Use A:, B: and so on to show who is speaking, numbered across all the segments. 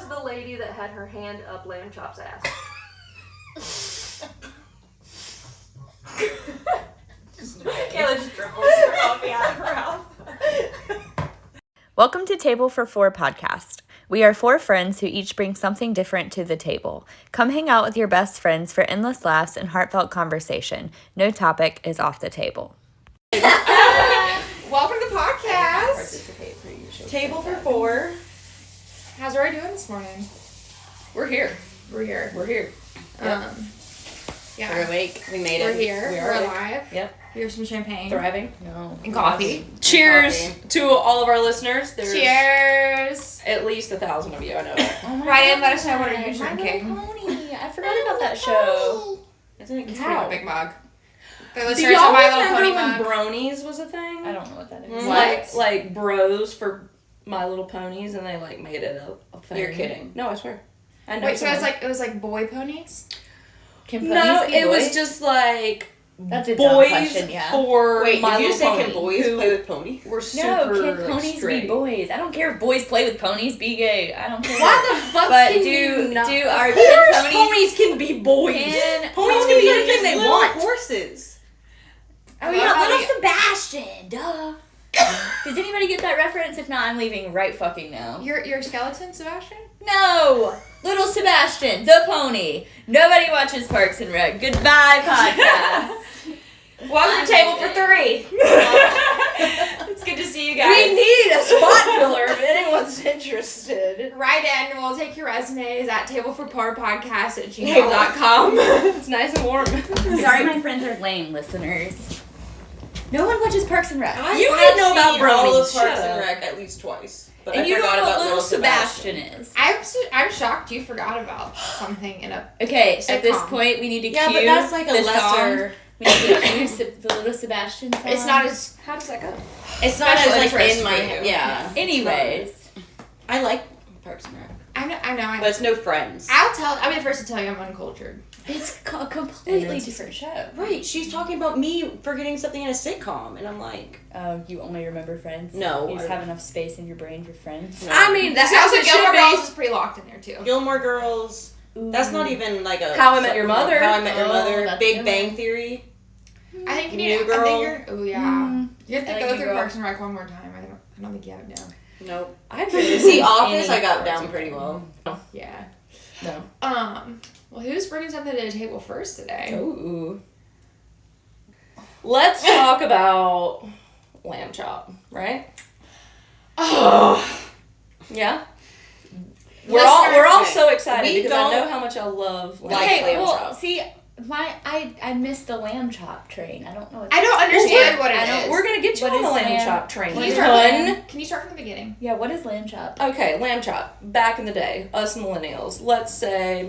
A: was the lady that had her hand up Lamb Chop's ass?
B: Kayla just dribbles her off the out of her mouth.
C: Welcome to Table for Four podcast. We are four friends who each bring something different to the table. Come hang out with your best friends for endless laughs and heartfelt conversation. No topic is off the table.
B: Welcome to the podcast. Table for Four. How's Rory doing this morning?
A: We're here.
B: Yep. Yeah.
D: We're awake. We made it.
B: We're here. We're
D: awake.
B: alive.
D: Yep.
B: Here's some champagne.
D: Thriving. No.
B: And coffee.
A: Cheers to all of our listeners. There's
B: Cheers.
A: at least 1,000 of you, I know that.
D: Oh my
B: Write in,
D: God.
B: let us know what are you drinking.
D: Pony. I forgot about that show. Isn't it
B: It's
D: cow?
B: a big mug. For
A: Do
B: listeners
A: y'all
B: of My Little
A: remember
B: Pony
A: when
B: mug.
A: bronies was a thing?
D: I don't know what that is.
B: What?
A: Like bros for My Little Ponies, and they like made it a thing.
D: You're kidding.
A: No, I swear. I know.
B: Wait, so
A: someone.
B: it was like boy ponies?
D: Can
A: No,
D: ponies be
A: it was
D: boys?
A: just like
D: That's a dumb
A: boys
D: question, yeah.
A: for
D: Wait,
A: My
D: did you
A: Little
D: say
A: Pony.
D: can boys
A: who
D: play with ponies?
A: Were super
D: No, can ponies be
A: straight.
D: boys? I don't care if boys play with ponies. Be gay. I don't care.
B: What the fuck
D: But
B: can
D: do
B: you not?
D: our
A: Of course,
D: ponies?
A: ponies can be boys.
D: Can
A: Ponies can be anything they
D: little
A: want.
D: Horses.
B: Oh,
D: Yeah,
B: yeah,
D: little Sebastian. Duh. Does anybody get that reference? If not, I'm leaving right fucking now.
B: Your skeleton, Sebastian?
D: No! Little Sebastian, the pony. Nobody watches Parks and Rec. Goodbye, podcast.
B: Welcome to Table for Three. It's good to see you guys.
A: We need a spot filler if anyone's interested.
B: Write in. We'll take your resumes at tableforparpodcast@gmail.com.
A: It's nice and warm.
D: Sorry, my friends are lame listeners. No one watches Parks and Rec.
A: You didn't know about
E: all
A: bronies.
E: of Parks
A: Shut
E: and
A: up.
E: Rec at least twice. But
D: And
E: I
D: you don't
E: forgot
D: know
E: about
D: what little Sebastian is.
B: I'm shocked you forgot about something in a.
D: Okay, at this
B: Sitcom.
D: point, we need to
E: Yeah,
D: cue
E: but that's like a
D: the
E: lesser-
D: song. We need to cue the little Sebastian song.
B: It's not as.
A: How does that go?
E: It's not
B: Special
E: as like
B: interest
E: in
B: for
E: my
B: you.
E: yeah.
D: Anyways.
E: I like Parks and Rec,
B: I know.
E: but it's no Friends.
B: I'll be the first to tell you I'm uncultured.
D: It's a completely
E: Aliens.
D: different show.
E: Right, she's talking about me forgetting something in a sitcom, and I'm like,
D: You only remember Friends?
E: No,
D: You just
E: I-
D: have enough space in your brain for Friends?
E: no.
A: I mean, that's
B: Also,
A: how it
B: Gilmore
A: should
B: Girls
A: be.
B: is pretty locked in there too.
E: Gilmore Girls. That's not even like a
A: How I Met Your Mother.
E: How I Met Your
D: Oh,
E: Mother.
D: that's
E: Big
D: good.
E: Bang Theory.
B: I think you
E: New
B: need. I
E: Girl.
B: think you're. Oh yeah. You have to
D: I like
B: go
D: New
B: through
D: Girl.
B: Parks and Rec one more time. I don't think you have it down.
E: Nope.
A: I've
E: See, Office, I got down pretty well.
B: Yeah.
A: No.
B: Well, who's bringing something to the table first today?
D: Ooh.
A: Let's talk about lamb chop, right?
B: Oh.
A: Yeah. We're all so excited
E: We
A: because I
E: don't
A: know how much I love lamb
E: like
A: chop.
D: Okay,
E: lamb
D: well,
E: chop.
D: see, I missed the lamb chop train. I don't know what
B: I don't understand what it
D: I don't-
B: is.
A: We're gonna get you
D: What
A: on
D: is
A: the lamb
D: lamb?
A: chop train.
B: Can you
A: hun.
B: start from the beginning?
D: Yeah, what is lamb chop?
A: Okay, lamb chop. Back in the day, us millennials, let's say,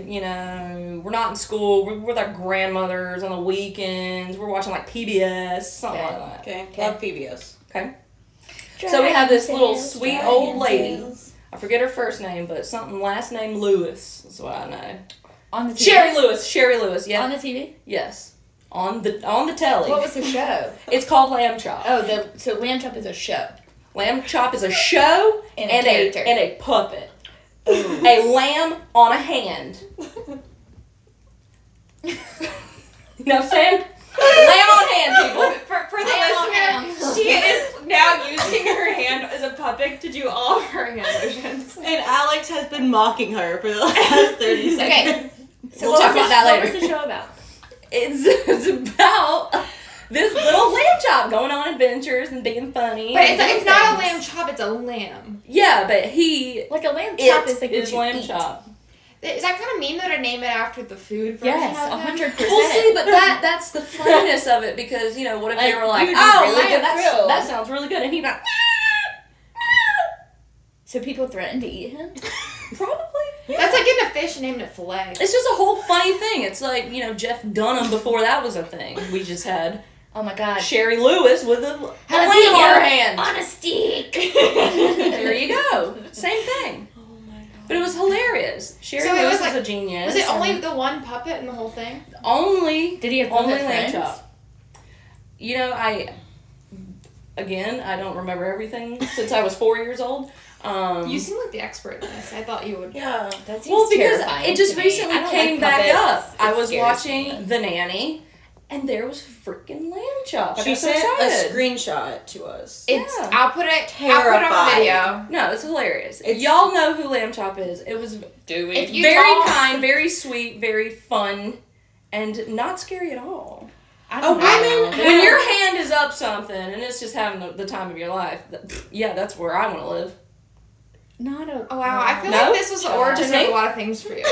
A: we're not in school, we're with our grandmothers on the weekends, we're watching like PBS, something
D: Okay.
A: like that.
E: Okay.
D: Okay.
E: Love PBS.
A: Okay? So we have this little sweet old lady. I forget her first name, but something last name Lewis is what I know.
D: On the TV?
A: Sherry Lewis, yeah.
D: On the TV?
A: Yes. On the telly.
D: What was the show?
A: It's called Lamb Chop.
D: So lamb chop is a show.
A: Lamb Chop is a show
D: And a
A: and
D: character.
A: a puppet. A lamb on a hand. You know what I'm saying? Lamb on hand, people.
B: For the
D: Lamb on
B: listener,
D: ham.
B: she is now using her hand as a puppet to do all of her hand motions.
E: And Alex has been mocking her for the last 30 seconds.
D: Okay. So
A: We'll talk about that
D: What
A: later.
D: was the show about?
A: It's about this little lamb chop going on adventures and being funny.
B: But
A: and
B: it's
A: doing
B: not a
A: things.
B: lamb chop, it's a lamb.
A: Yeah, but he
D: Like a lamb chop
A: it
D: is like
A: is
D: what you
A: lamb
D: eat.
A: chop.
B: Is that kind of mean though to name it after the food version
D: Yes,
B: of them?
D: 100%.
A: Well, see, but that's the funniness of it because what if they
D: Like,
A: were like,
D: you'd be
A: oh,
D: really
A: lamb,
D: thrilled.
A: that sounds really good, and he'd be like,
D: So people threatened to eat him?
A: probably.
B: That's like getting a fish and naming it filet.
A: It's just a whole funny thing. It's like, Jeff Dunham before that was a thing. We just had
D: Oh my god.
A: Sherry Lewis with a lamb on
D: Jalapeno
A: her hand.
D: on a stick.
A: There you go. Same thing.
E: Oh my god.
A: But it was hilarious. Sherry
B: So it
A: Lewis
B: was
A: was
B: like-
A: a genius.
B: Was it
A: and
B: only the one puppet in the whole thing?
A: only
D: Did he have
A: only
D: puppet
A: lamb
D: friends?
A: chop? I don't remember everything since I was 4 years old.
B: You seem like the expert in this. I thought you would.
E: Yeah.
D: That seems
A: Well, because
D: terrifying
A: it just
D: to me.
A: recently
D: I don't
A: came
D: like
A: back
D: puppets.
A: up. I
D: It
A: was
D: scares
A: watching
D: me.
A: The Nanny, and there was freaking lamb chop. I
E: She
A: got so
E: sent a
A: excited.
E: screenshot to us.
B: It's.
A: Yeah.
B: I'll put it on
E: Terrified.
B: video.
A: No, it's hilarious.
E: It's-
A: Y'all know who lamb chop is. It was
D: Do we?
B: If you
A: very
B: don't-
A: kind, very sweet, very fun, and not scary at all.
D: I don't know.
E: women
A: When your hand is up something and it's just having the time of your life, yeah, that's where I want to live.
D: Not a.
B: Oh wow, I feel
A: No?
B: like this was the origin
A: Just
B: of
A: me?
B: a lot of things for you.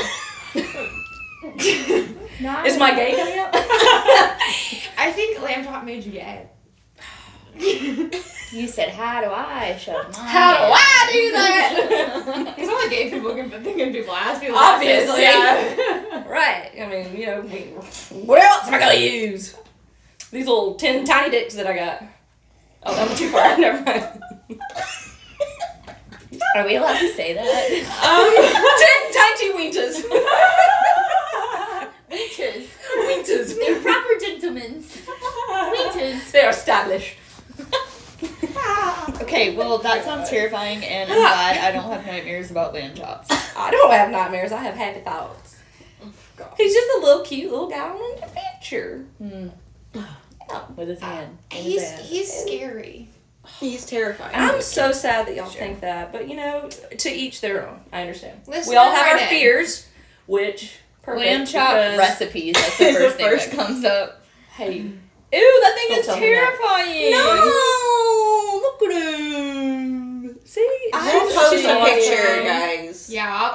D: Not
A: Is my gay coming up?
B: I think lamb chop made you gay.
D: You said, how do I shove mine?
A: How do I do that?
B: Because only gay people can put things in people's ass.
A: Obviously.
B: Yeah.
A: Right. I mean, what else am I going to use? These little tiny dicks that I got. Oh, that went too far. Never mind.
D: Are we allowed to say that?
A: 10 tiny wieners.
D: Winters.
A: Wieners.
D: They're proper gentlemen. Winters.
A: They are established.
D: Okay, well, that sounds terrifying, and I'm glad I don't have nightmares about lamb chops.
A: I don't have nightmares. I have happy thoughts. He's just a little cute little guy on an adventure.
D: With his hand. In his
B: He's
D: hand.
B: he's scary.
E: He's terrifying.
A: I'm so sad that y'all think that, but to each their own. I understand.
B: Listen,
A: We all have our
B: right in.
A: fears, which perfect,
D: Lamb chop
A: because-
D: recipes. That's the
E: It's the
D: first thing
E: first
D: that comes up.
A: Hey,
D: Ew, that thing
A: Don't
D: is
A: tell me that.
D: terrifying.
A: no, look at him. See,
E: I'll
A: She's
E: post a
A: awesome.
E: picture, guys.
B: Yeah, I'll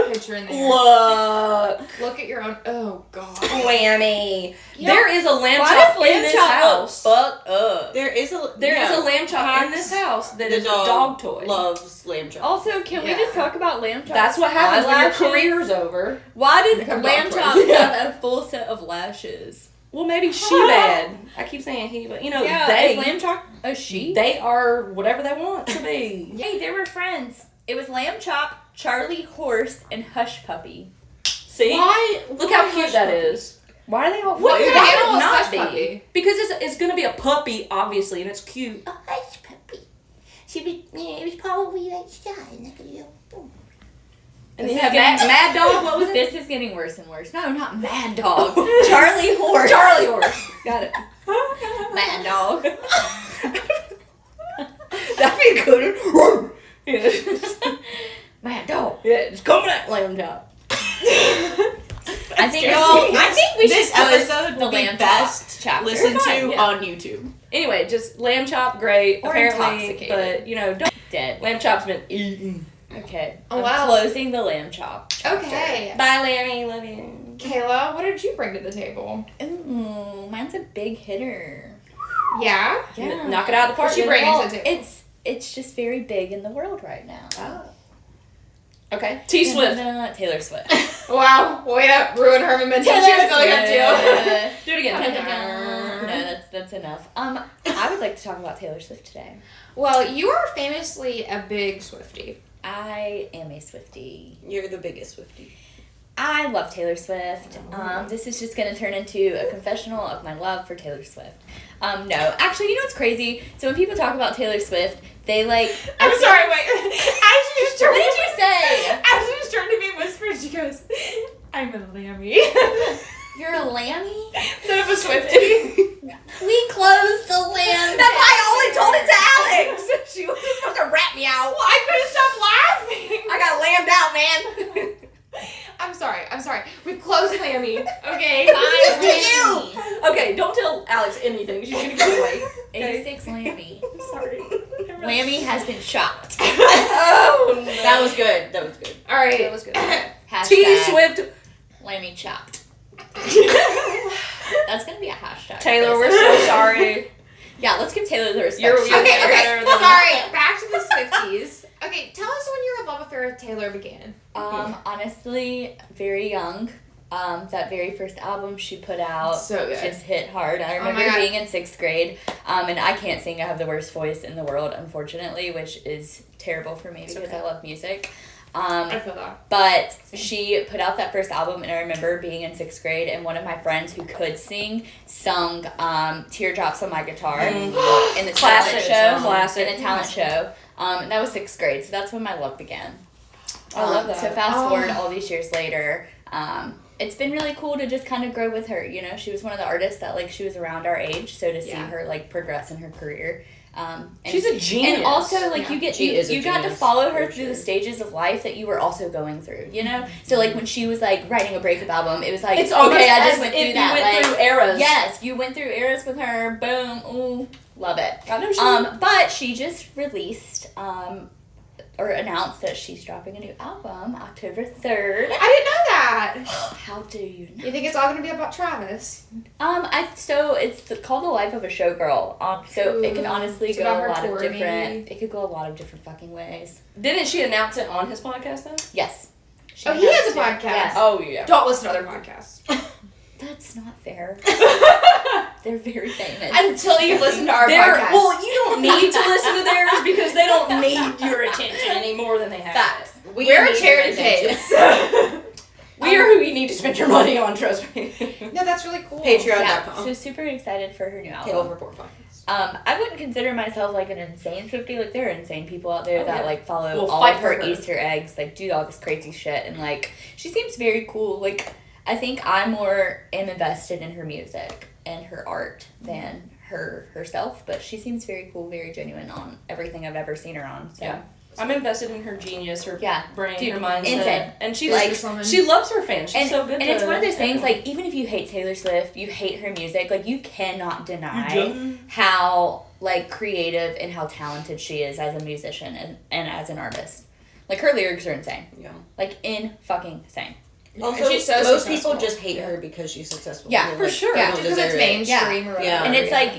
B: put a picture in there.
A: Look,
B: Look at your own. Oh god.
A: whammy.
B: Yeah.
A: There is a lamb
D: Why
A: chop
D: does lamb
A: in this
D: chop
A: house.
D: look fucked up?
E: There is a
A: There is a lamb chop in this house that is a dog toy.
E: Loves lamb chop.
D: Also, can we
B: Yeah.
D: just talk about lamb chops?
A: That's what happens when your
D: Eyelashes?
A: career's over.
D: Why does
B: Become
D: lamb
B: dog
D: chop
B: toys.
D: have a full set of lashes?
A: Well, maybe she bad. I keep saying he, but
D: Yeah,
A: they
D: is lamb chop a she?
A: they are whatever they want to be.
D: Hey, they were friends. It was lamb chop, Charlie Horse, and Hush Puppy.
A: See,
E: Why?
A: look how cute that is.
D: Why are they all
A: What
B: kind
A: could
B: of
A: it
B: animal is
A: not
B: Hush
A: be?
B: Puppy?
A: Because it's gonna be a puppy, obviously, and it's cute.
F: A hush puppy. She was, it was probably like shy, like a little boy.
A: And
D: This
A: you
D: is
A: have
D: getting-
A: Mad Dog. What was it?
D: This is getting worse and worse. No, not Mad Dog. Charlie Horse.
A: Charlie Horse. Got it.
D: Mad Dog.
A: That'd be a good one. Yeah.
D: Mad Dog.
A: Yeah, it's coming at lamb chop.
D: I think we
E: This
D: should cover
E: episode
D: the
E: will be
D: lamb
E: best
D: chop chapter.
E: Listen to
A: Fine, yeah.
E: on YouTube.
A: Anyway, just lamb chop, great.
D: Or
A: apparently,
D: intoxicated.
A: but don't.
D: Dead.
A: Lamb chop's been eaten.
D: Okay.
B: Oh,
D: I'm
B: wow.
D: closing the lamb chop.
B: Okay.
A: Bye, Lammy. Love you.
B: Kayla, what did you bring to the table?
D: Ooh, mine's a big hitter.
B: Yeah.
D: Yeah.
A: Knock it out of the park.
B: What'd you bring
D: Well,
B: to the table?
D: it's just very big in the world right now.
A: Oh. Okay. T Swift.
D: Taylor Swift.
B: Wow. Way to ruin her momentum. She was going up too.
A: Do it again.
D: No, that's enough. I would like to talk about Taylor Swift today.
B: Well, you are famously a big Swiftie.
D: I am a Swiftie.
E: You're the biggest Swiftie.
D: I love Taylor Swift. This is just going to turn into a confessional of my love for Taylor Swift. No, actually, you know what's crazy? So when people talk about Taylor Swift, they like...
B: I'm sorry, wait. As she was
D: What
B: trying
D: did you say?
B: As she was trying to be whispered, she goes, I'm a lammy.
D: You're a lammy?
B: Instead of a Swiftie.
D: We closed the lamb.
A: That's why I only told it to Alex. She was supposed to rat me out.
B: Well, I couldn't stop laughing.
A: I got lambed out, man.
B: I'm sorry. We've closed Lammy. Okay.
D: Bye, Lammy.
A: Okay, don't tell Alex anything. She's gonna give it away.
D: 86 Lammy.
A: I'm sorry.
D: Lammy has been shocked.
A: Oh no.
E: That was good. That was good.
B: All right.
A: That was good.
D: Hashtag
A: T Swift.
D: Lammy chopped. That's gonna be a hashtag.
A: Taylor,
D: for
A: we're
D: this.
A: so sorry.
D: Yeah, let's give Taylor the respect.
A: You're-
D: she
A: you're-
B: Okay.
A: better than-
B: Sorry. Back to the Swifties. Okay. Tell us when your love affair with Taylor began.
D: Honestly, very young. That very first album she put out
B: So good.
D: just hit hard. I
B: Oh my
D: remember
B: God.
D: being in 6th grade, and I can't sing. I have the worst voice in the world, unfortunately, which is terrible for me because I love music.
B: I feel that.
D: But she put out that first album, and I remember being in 6th grade, and one of my friends who could sing sung Teardrops on My Guitar in the talent
A: Classic
D: show.
A: song. Classic.
D: In the talent show. And that was 6th grade, so that's when my love began.
A: I love that.
D: So fast forward all these years later, it's been really cool to just kind of grow with her. You know, she was one of the artists that, like, she was around our age, so to see her, like, progress in her career. And,
A: she's a genius.
D: And also, like, you got to follow her through
E: sure.
D: the stages of life that you were also going through, you know? So, like, when she was, like, writing a breakup album, it was like,
A: it's almost
D: okay, I
A: as
D: just went
A: if
D: through that.
A: You went through eras.
D: Yes, you went through eras with her. Boom. Ooh, love it.
A: I know she
D: But she just released, or announced that she's dropping a new album October 3rd.
B: I didn't know that.
D: How do you know?
B: You think it's all gonna be about Travis?
D: So it's called The Life of a Showgirl. So it could honestly
B: It's
D: go
B: about
D: a
B: her
D: lot of
B: tour,
D: different.
B: maybe?
D: It could go a lot of different fucking ways.
A: Didn't she announce it on his podcast though?
D: Yes.
B: Oh, he has a podcast.
D: Yes.
A: Oh yeah.
B: Don't listen to other podcasts.
D: That's not fair. They're very famous.
B: Until you listen to our podcast.
A: Well, you don't need to listen to theirs because they don't need your attention any more than they have.
B: Facts.
A: it.
B: We're a
E: need
B: charity
E: your attention.
B: case.
A: We are who you need to spend your money on. Trust me.
B: No, that's really cool.
E: Patreon.com.
D: So super excited for her new album.
E: Table for 4 podcasts.
D: I wouldn't consider myself like an insane Swiftie. Like there are insane people out there that like follow
A: We'll
D: all
A: fight
D: of her
A: for her.
D: Easter eggs, like do all this crazy shit, and like she seems very cool. Like I think I more am invested in her music and her art than herself, but she seems very cool, very genuine on everything I've ever seen her on. So.
A: Yeah. I'm invested in her genius, her brain,
D: dude,
A: her mindset,
D: insane.
A: and she's
D: Like,
A: she loves her fans. She's
D: And,
A: so good.
D: and it's one of those things, like, even if you hate Taylor Swift, you hate her music, like, you cannot deny how, like, creative and how talented she is as a musician and as an artist. Like, her lyrics are insane.
E: Yeah.
D: Like, insane.
E: Also,
B: And she's so
E: most
B: successful.
E: people just hate her because she's successful.
D: Yeah,
E: They're
A: for
E: like,
A: sure.
E: they
B: Yeah,
E: don't
B: just because it's
E: deserve it.
B: mainstream or whatever.
E: Yeah.
D: And it's like,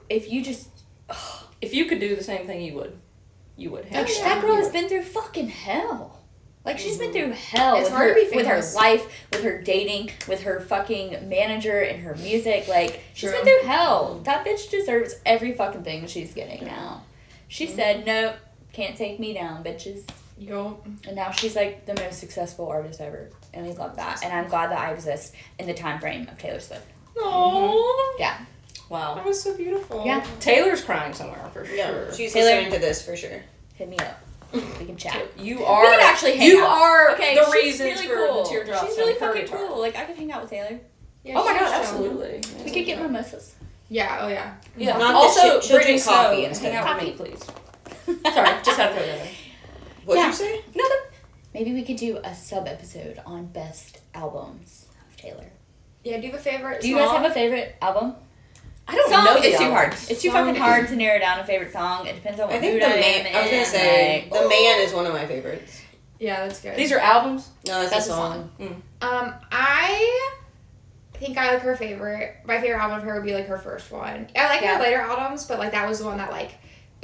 D: if you just...
A: if you could do the same thing, you would. You would.
D: Like,
A: Hands
D: that
A: down,
D: girl
A: you
D: has
A: would.
D: been through fucking hell. Like, she's been through hell
B: It's
D: with
B: hard
D: her,
B: to be
D: with her
B: famous.
D: life, with her dating, with her fucking manager and her music. Like, she's
B: True.
D: been through hell. That bitch deserves every fucking thing she's getting now. She said, nope, can't take me down, bitches.
B: Yo.
D: And now she's, like, the most successful artist ever. And we love that. And I'm glad that I exist in the time frame of Taylor Swift.
B: Aww.
D: Yeah.
A: Wow.
B: That was so beautiful.
D: Yeah.
A: Taylor's crying somewhere for sure.
E: Yeah, she's
D: Taylor-
E: listening to this for sure.
D: Hit me up. We can chat.
A: You are.
D: We can actually hang
A: You
D: out.
A: are
D: Okay,
A: the
D: she's
A: reasons
D: really
A: for
D: cool.
A: the teardrops.
D: She's really
A: on her
D: fucking
A: guitar.
D: cool. Like, I could hang out with Taylor.
B: Yeah,
A: Oh my
B: she's
A: god,
B: chill.
A: absolutely.
D: We could get mimosas.
B: Yeah, oh yeah.
A: Yeah.
E: Not
A: Also,
E: that she'll
A: Brittany
E: drink coffee
A: Snow,
E: instead.
A: hang out with me, please. Sorry, just had to throw that in.
E: What'd
D: Yeah.
E: you say?
A: Nothing.
D: Maybe we could do a sub-episode on best albums of Taylor.
B: Yeah, do you have a favorite
D: Do you
B: song?
D: guys have a favorite album?
A: I don't
D: Song?
A: know the
D: It's too hard.
A: albums.
D: It's too
B: Song.
D: fucking hard to narrow down a favorite song. It depends on what
E: I think
D: mood
E: the
D: I
E: man.
D: am
E: I was gonna
D: in,
E: say
D: like-
E: the man is one of my favorites.
B: Yeah, that's good.
A: These are albums.
E: No, that's
D: That's
E: a
D: a
E: song.
B: I think I like her favorite. My favorite album of her would be like her first one. I like
D: Yeah.
B: her later albums, but like that was the one that like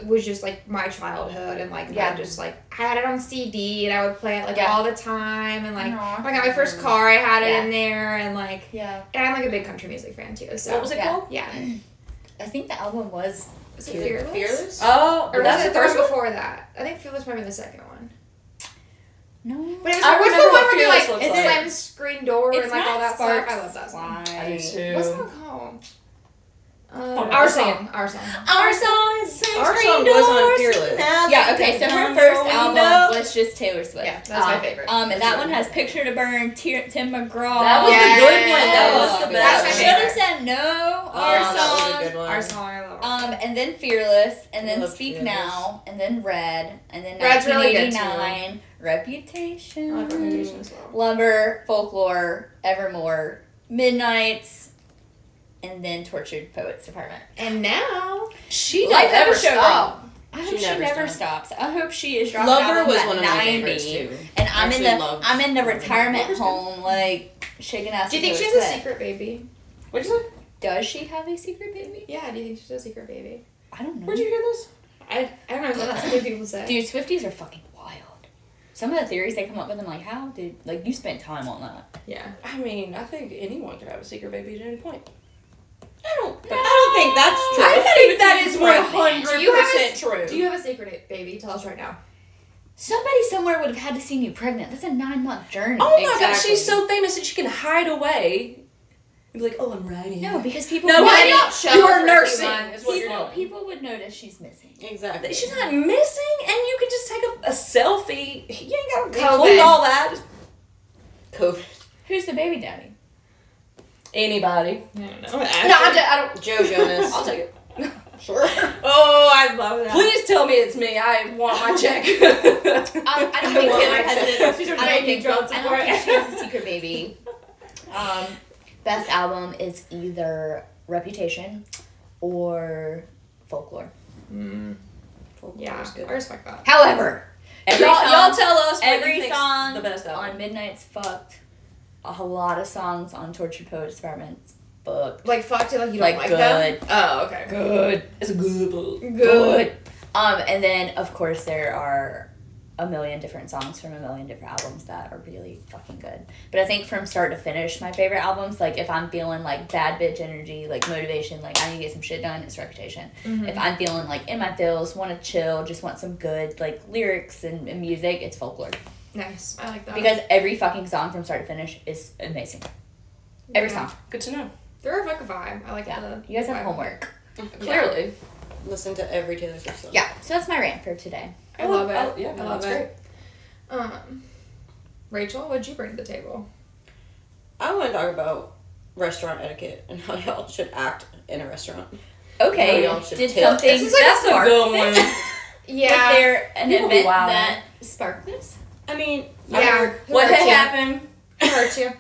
B: was just like my childhood and like
D: Yeah.
B: I just like I had it on CD and I would play it like
D: Yeah.
B: all the time and like
D: Aw.
B: when I got my first car I had it
D: Yeah.
B: in there and like
D: Yeah.
B: and I'm like a big country music fan too. So
A: What was it
D: Yeah.
A: called?
B: Yeah.
D: I think the album was...
B: Was it Fearless?
E: Fearless.
A: Oh,
B: Or
A: that's
B: was
A: the
B: it the one
A: first one.
B: before that? I think Fearless might be the second one.
D: No.
B: But it was
A: I
B: what's the
A: remember
B: one
A: what
B: where they
A: Fearless
B: like
A: looks
B: it's
A: like.
B: slam screen door and like all that stuff. I love that song.
A: I do too.
B: What's that one called?
A: on,
B: Our
A: sing
B: song. Our song.
D: Our song is
E: Our song was on Fearless.
D: Yeah, okay, so her first album was just Taylor Swift.
B: Yeah, that's my favorite.
D: And
B: That's
D: that
B: really
D: one has Picture to Burn, Tim McGraw.
A: That was
B: Yes.
A: the good one. That was the
B: That's
A: best.
B: my
D: Should have
B: favorite.
D: said no.
E: Oh,
D: Our
E: that was a
D: song.
E: good one.
B: Our song. I love it.
D: And then Fearless, and then
E: Love
D: Speak
E: Fearless.
D: Now, and then Red, and then
B: Red's really good, too.
D: 1989, Reputation,
B: I like Reputation as well.
D: Lover, Folklore, Evermore, Midnights, and then Tortured Poets Department.
B: And now
A: She
D: Life
A: never
D: of a Showgirl.
A: stopped.
D: I hope
E: She
D: she
E: never
D: never
E: stopped.
D: stops. I hope she is dropping
E: Lover
D: albums
E: was
D: at
E: one of my
D: 90,
E: favorites too.
D: and I'm
E: Actually loved
D: in the
E: Lover.
D: retirement
E: Lover's good.
D: home, like shaking ass.
B: do you think
D: to
B: she
D: Taylor
B: has a
D: Swift.
B: secret baby?
A: What'd you say?
D: Does she have a secret baby?
B: Yeah, do you think she has a secret baby?
D: I don't know.
A: Where'd you hear this?
B: I don't know. That's what people say.
D: Dude, Swifties are fucking wild. Some of the theories they come up with, I'm like, how did like you spent time on that?
B: Yeah.
A: I mean, I think anyone could have a secret baby at any point.
E: I don't think that's true.
A: I think that is
D: Right.
A: 100% true.
B: Do you have a secret baby? Tell us right now.
D: Somebody somewhere would have had to seen you pregnant. That's a 9-month journey.
A: Oh my god,
E: Exactly.
A: she's so famous that she can hide away You'd be like, oh, I'm writing.
D: No, because people.
A: No,
B: Why
A: honey,
B: not show
A: you
B: for
A: are
B: a few
A: nursing.
B: months?
A: Is what you're doing.
D: People would notice she's missing.
E: Exactly.
A: She's not missing, and you can just take a selfie. You ain't got to
B: COVID.
A: include all that. Just
E: COVID.
D: Who's the baby daddy?
A: anybody.
B: I don't know.
A: No, I don't.
E: Joe Jonas.
A: I'll take it.
E: Sure.
B: Oh, I love that.
A: Please tell me it's me. I want my check.
D: I don't think Taylor has a.
B: She's
D: I don't
B: making
D: think
B: drugs
D: I
B: for
D: don't
B: it.
D: think she has a secret baby. Best album is either Reputation or Folklore.
B: Yeah, I respect that.
D: However, every
A: y'all,
D: song,
A: y'all tell us what
D: every
A: you think's
D: song
A: the best album.
D: on Midnight's fucked. A lot of songs on Tortured Poets Department's fucked.
B: Like fucked it, like you don't
D: Like
B: like
D: good.
B: them. Oh, okay.
D: Good.
A: It's a good book.
B: Good.
D: And then of course there are a million different songs from a million different albums that are really fucking good. But I think from start to finish, my favorite albums, like if I'm feeling like bad bitch energy, like motivation, like I need to get some shit done, it's Reputation.
B: Mm-hmm.
D: If I'm feeling like in my feels, want to chill, just want some good like lyrics and music, it's Folklore.
B: Nice. I like that.
D: Because every fucking song from start to finish is amazing. Every
B: Yeah.
D: song.
A: Good to know.
B: they're like a vibe. I like
D: Yeah.
B: the.
D: You guys have
B: vibe.
D: homework.
A: Clearly.
E: Listen to every Taylor Swift song.
D: Yeah. So that's my rant for today.
B: I love it.
A: Oh, yeah,
B: I love
A: that's
B: it. Rachel, what'd you bring to the table?
E: I want to talk about restaurant etiquette and how y'all should act in a restaurant.
D: Okay.
E: y'all should
D: Did
E: tip.
D: something
B: This is like
A: That's a
D: spark
A: good
D: this?
A: one.
B: Yeah.
D: Was there an
A: People be
D: event
A: wildin'.
D: that sparked this?
E: I mean,
B: Yeah. Who
A: What
B: hurt
A: had
B: you?
A: happened?
B: Who hurt you?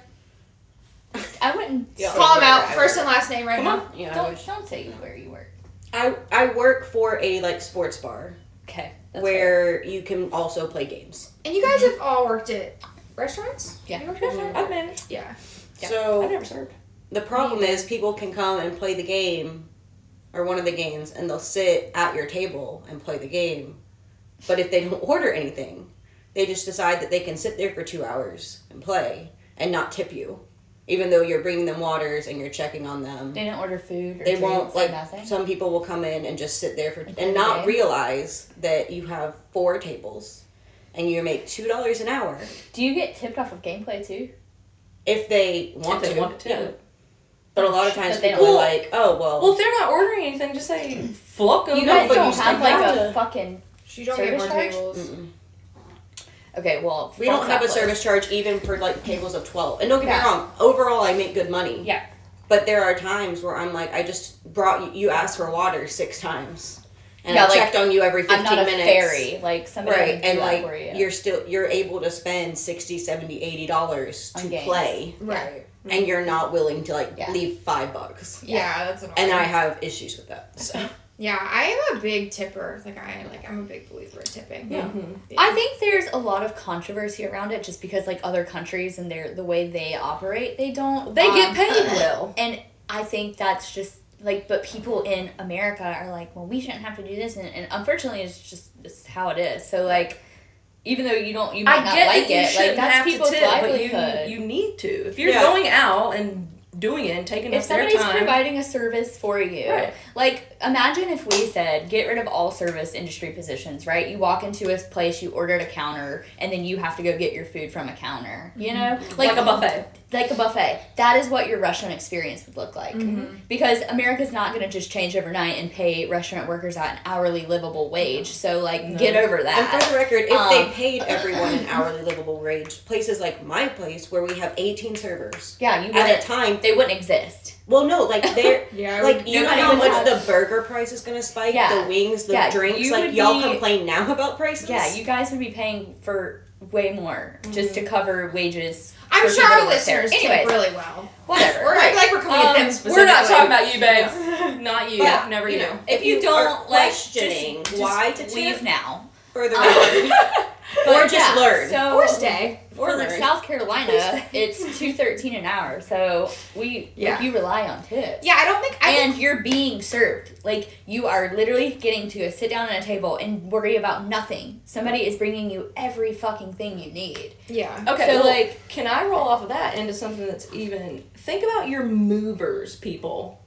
D: I wouldn't.
E: Yeah.
B: Call them out.
E: I
B: First
E: would.
B: and last name right
A: Come
B: now.
A: on.
E: you know,
D: Don't say where you work.
E: I work for a like sports bar
D: Okay.
E: where you can also play games.
B: And you guys have all worked at restaurants?
D: Yeah.
B: You worked at restaurants?
A: I've managed.
B: Yeah.
D: Yeah.
E: So
A: I've never served.
E: the problem is people can come and play the game or one of the games and they'll sit at your table and play the game. But if they don't order anything, they just decide that they can sit there for 2 hours and play and not tip you. Even though you're bringing them waters and you're checking on them.
D: They didn't order food or
E: They
D: drinks
E: won't,
D: or
E: like,
D: nothing.
E: some people will come in and just sit there for,
D: play
E: and
D: the
E: not
D: game?
E: realize that you have 4 tables and you make $2 an hour
D: Do you get tipped off of gameplay too?
E: if they want
A: If they
E: to.
A: want to.
E: Yeah. But a lot of times
D: But they
E: people are
A: don't.
E: like, oh,
A: Well, if they're not ordering anything, just say fuck them.
D: You guys
E: but
D: don't
E: you
D: have
E: still
D: like
E: have
D: a
E: to-
D: fucking.
B: She don't get more
D: Service charge?
B: tables.
E: mm-mm.
D: Okay, well.
E: We
D: fuck
E: don't have
D: that
E: a service
D: place.
E: charge even for like tables of 12. And don't get
D: Yeah.
E: me wrong, overall I make good money.
D: Yeah.
E: But there are times where I'm like, I just brought you asked for water 6 times. And
D: Yeah,
E: I
D: like,
E: checked on you every 15
D: I'm not a
E: minutes.
D: fairy. Like somebody
E: Right,
D: would do
E: and
D: that
E: like
D: for you.
E: you're able to spend $60, $70, $80
D: On
E: to
D: games.
E: play.
B: Right.
E: And you're not willing to like
D: Yeah.
E: leave $5.
B: Yeah, that's annoying.
E: And I have issues with that. So
B: Yeah, I am a big tipper. I'm a big believer in tipping.
E: Yeah.
A: Mm-hmm.
D: I think there's a lot of controversy around it just because like other countries and the way they operate, they don't.
A: They get paid well.
D: And I think that's just like, but people in America are like, well, we shouldn't have to do this, and unfortunately, it's how it is. So like, even though you might
A: I
D: not
A: get
D: like
A: that you
D: it, like
A: shouldn't
D: that's
A: have
D: people's
A: to tip, but
D: livelihood.
A: you need to. If you're
E: Yeah.
A: going out and doing it and taking
D: If
A: up their
D: somebody's
A: time.
D: providing a service for you,
A: Right.
D: like imagine if we said get rid of all service industry positions, right? You walk into a place, you order at a counter, and then you have to go get your food from a counter. You know,
A: like a buffet.
D: Like a buffet. That is what your restaurant experience would look like. Because America's not going to just change overnight and pay restaurant workers at an hourly livable wage. So, like, get over
E: and
D: that.
E: for the record, if they paid everyone an hourly livable wage, places like my place where we have 18 servers
D: Yeah, you
E: at a
D: wouldn't.
E: time.
D: They wouldn't exist.
E: Well, no, like they're
B: Yeah,
E: like you know
D: nobody
E: how
D: would
E: much
D: have-
E: the burger price is gonna spike,
D: Yeah.
E: the wings, the
D: Yeah,
E: drinks.
D: you
E: Like
D: would
E: y'all
D: be-
E: complain now about prices.
D: Yeah, you guys would be paying for way more just to cover wages.
B: I'm
D: for
B: sure
D: people
B: our
D: to work there.
B: listeners tip
D: Anyways,
B: really well.
D: whatever.
B: We're acting like we're coming at them specifically.
A: We're not talking about you, babes. Not you.
E: But,
A: Never
E: you
A: you.
E: know,
D: If you
E: are
D: don't like
E: questioning
D: just
E: why to
D: leave
E: tip,
D: now.
E: for the record, or
D: But
E: just learn.
D: So
B: Or stay.
D: for like
E: learn.
D: South Carolina, it's $2.13 an hour. So we
B: Yeah.
D: you rely on tips.
B: Yeah, I don't think.
D: And you're being served. Like, you are literally getting to sit down at a table and worry about nothing. Somebody is bringing you every fucking thing you need.
B: Yeah.
A: Okay,
D: So,
A: well,
D: like-
A: can I roll off of that into something that's even... Think about your movers, people.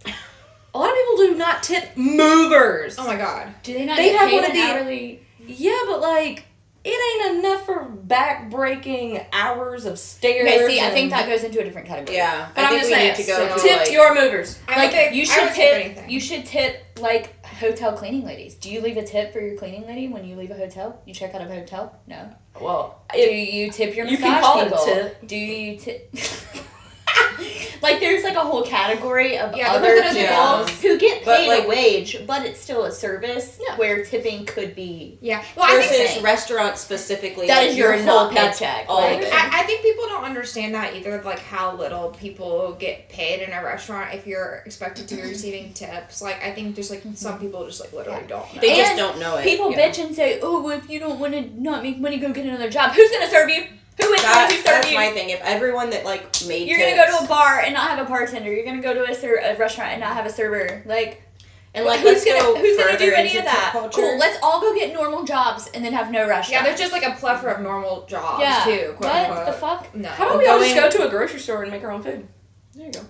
A: A lot of people do not tip movers.
B: Oh my god.
D: Do they not
A: They
D: get
A: have
D: paid
A: one of
D: an
A: the-
D: hourly?
A: Yeah, but like, it ain't enough for back-breaking hours of stairs.
D: Okay, see, I
A: and-
D: think that goes into a different category.
E: Yeah,
A: But
E: I
A: I'm
E: think
A: just
E: we
A: saying,
E: need to go to
A: tip
E: like,
A: your movers.
D: Like you should
B: anything.
D: You should tip like hotel cleaning ladies. Do you leave a tip for your cleaning lady when you leave a hotel? You check out a hotel? No.
A: Well,
D: Do you tip your
A: you
D: massage
A: can call it a
D: people?
A: tip.
D: Do you tip? Like there's like a whole category of
B: Yeah, the
D: other
B: person
D: people
B: that does.
D: who get
E: But,
D: paid
E: like-
D: a wage, but it's still a service
A: Yeah.
D: where tipping could be.
B: Yeah. Well, I think
E: versus restaurants specifically.
D: That
E: like,
D: is your
E: you're
D: whole
E: not- that's
D: paycheck,
E: all
D: like-
E: of it.
B: I think people don't understand that either, like how little people get paid in a restaurant if you're expected to be receiving tips. Like, I think just like some people just like literally don't know.
E: They just
D: And
E: don't know it.
D: People
E: Yeah.
D: bitch and say, "Oh, well, if you don't want to not make money, go get another job." Who's gonna serve you? Who is going to serve
E: That's
D: you?
E: my thing. If everyone that like made
D: You're
E: tips,
D: gonna go to a bar and not have a bartender. You're gonna go to a restaurant and not have a server. Like,
E: and like
D: who's
E: let's go
D: gonna do
E: further
D: any
E: into
D: of that?
E: tip culture.
D: Cool. Let's all go get normal jobs and then have no restaurants.
B: Yeah, there's just like a plethora of normal jobs
D: yeah.
B: too. Quote
D: What
B: unquote.
D: the fuck?
B: No.
A: How about we all just
E: Going-
A: go to a grocery store and make our own food? There you go.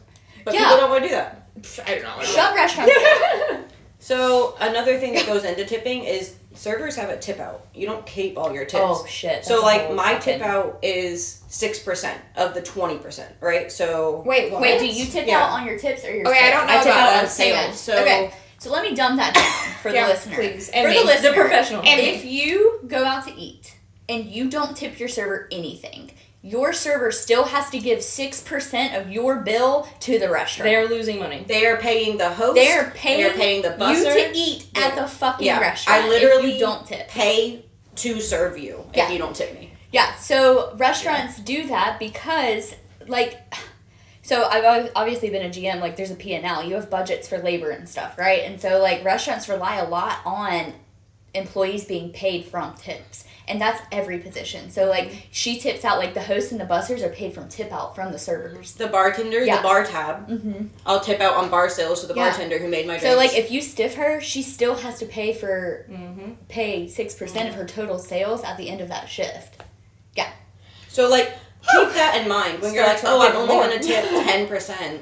E: But
D: Yeah.
E: people don't want to do that.
B: I don't know.
D: Shut restaurants down.
E: So another thing that goes into tipping is servers have a tip out. You don't keep all your tips.
D: Oh shit.
E: So
D: that's a
E: like
D: whole
E: my
D: fucking-
E: tip out is 6% of the 20%, right? So
B: Wait, what?
D: Wait, do you tip
E: Yeah.
D: out on your tips or your?
B: Okay, I don't
D: sales?
B: know
E: I tip
B: about
E: out
B: that.
E: on sales. So
D: Okay. So let me dumb that down for
B: Yeah,
D: the listener.
B: please.
D: For
B: And
D: the
B: me.
D: listener.
A: The professional.
B: And me.
D: If you go out to eat and you don't tip your server anything, your server still has to give 6% of your bill to the restaurant.
A: They are losing money.
E: they are paying the host.
D: They're paying
E: They're paying the
D: you
E: busser.
D: to eat at the fucking
E: Yeah.
D: restaurant.
E: I literally
D: if you don't tip.
E: pay to serve you
D: Yeah.
E: if you don't tip me.
D: Yeah, so restaurants do that because, like, so I've obviously been a GM, like, there's a P&L. You have budgets for labor and stuff, right? And so, like, restaurants rely a lot on employees being paid from tips. And that's every position. So, like, she tips out, like, the hosts and the bussers are paid from tip out from the servers.
E: The bartender,
D: Yeah.
E: the bar tab.
D: Mm-hmm.
E: I'll tip out on bar sales to the
D: Yeah.
E: bartender who made my drinks.
D: So, like, if you stiff her, she still has to pay for,
A: Mm-hmm.
D: pay 6% of her total sales at the end of that shift.
E: So, like, keep that in mind when you're like,
A: Start
E: oh, I'm
A: tipping
E: only
A: more.
E: going to tip 10%.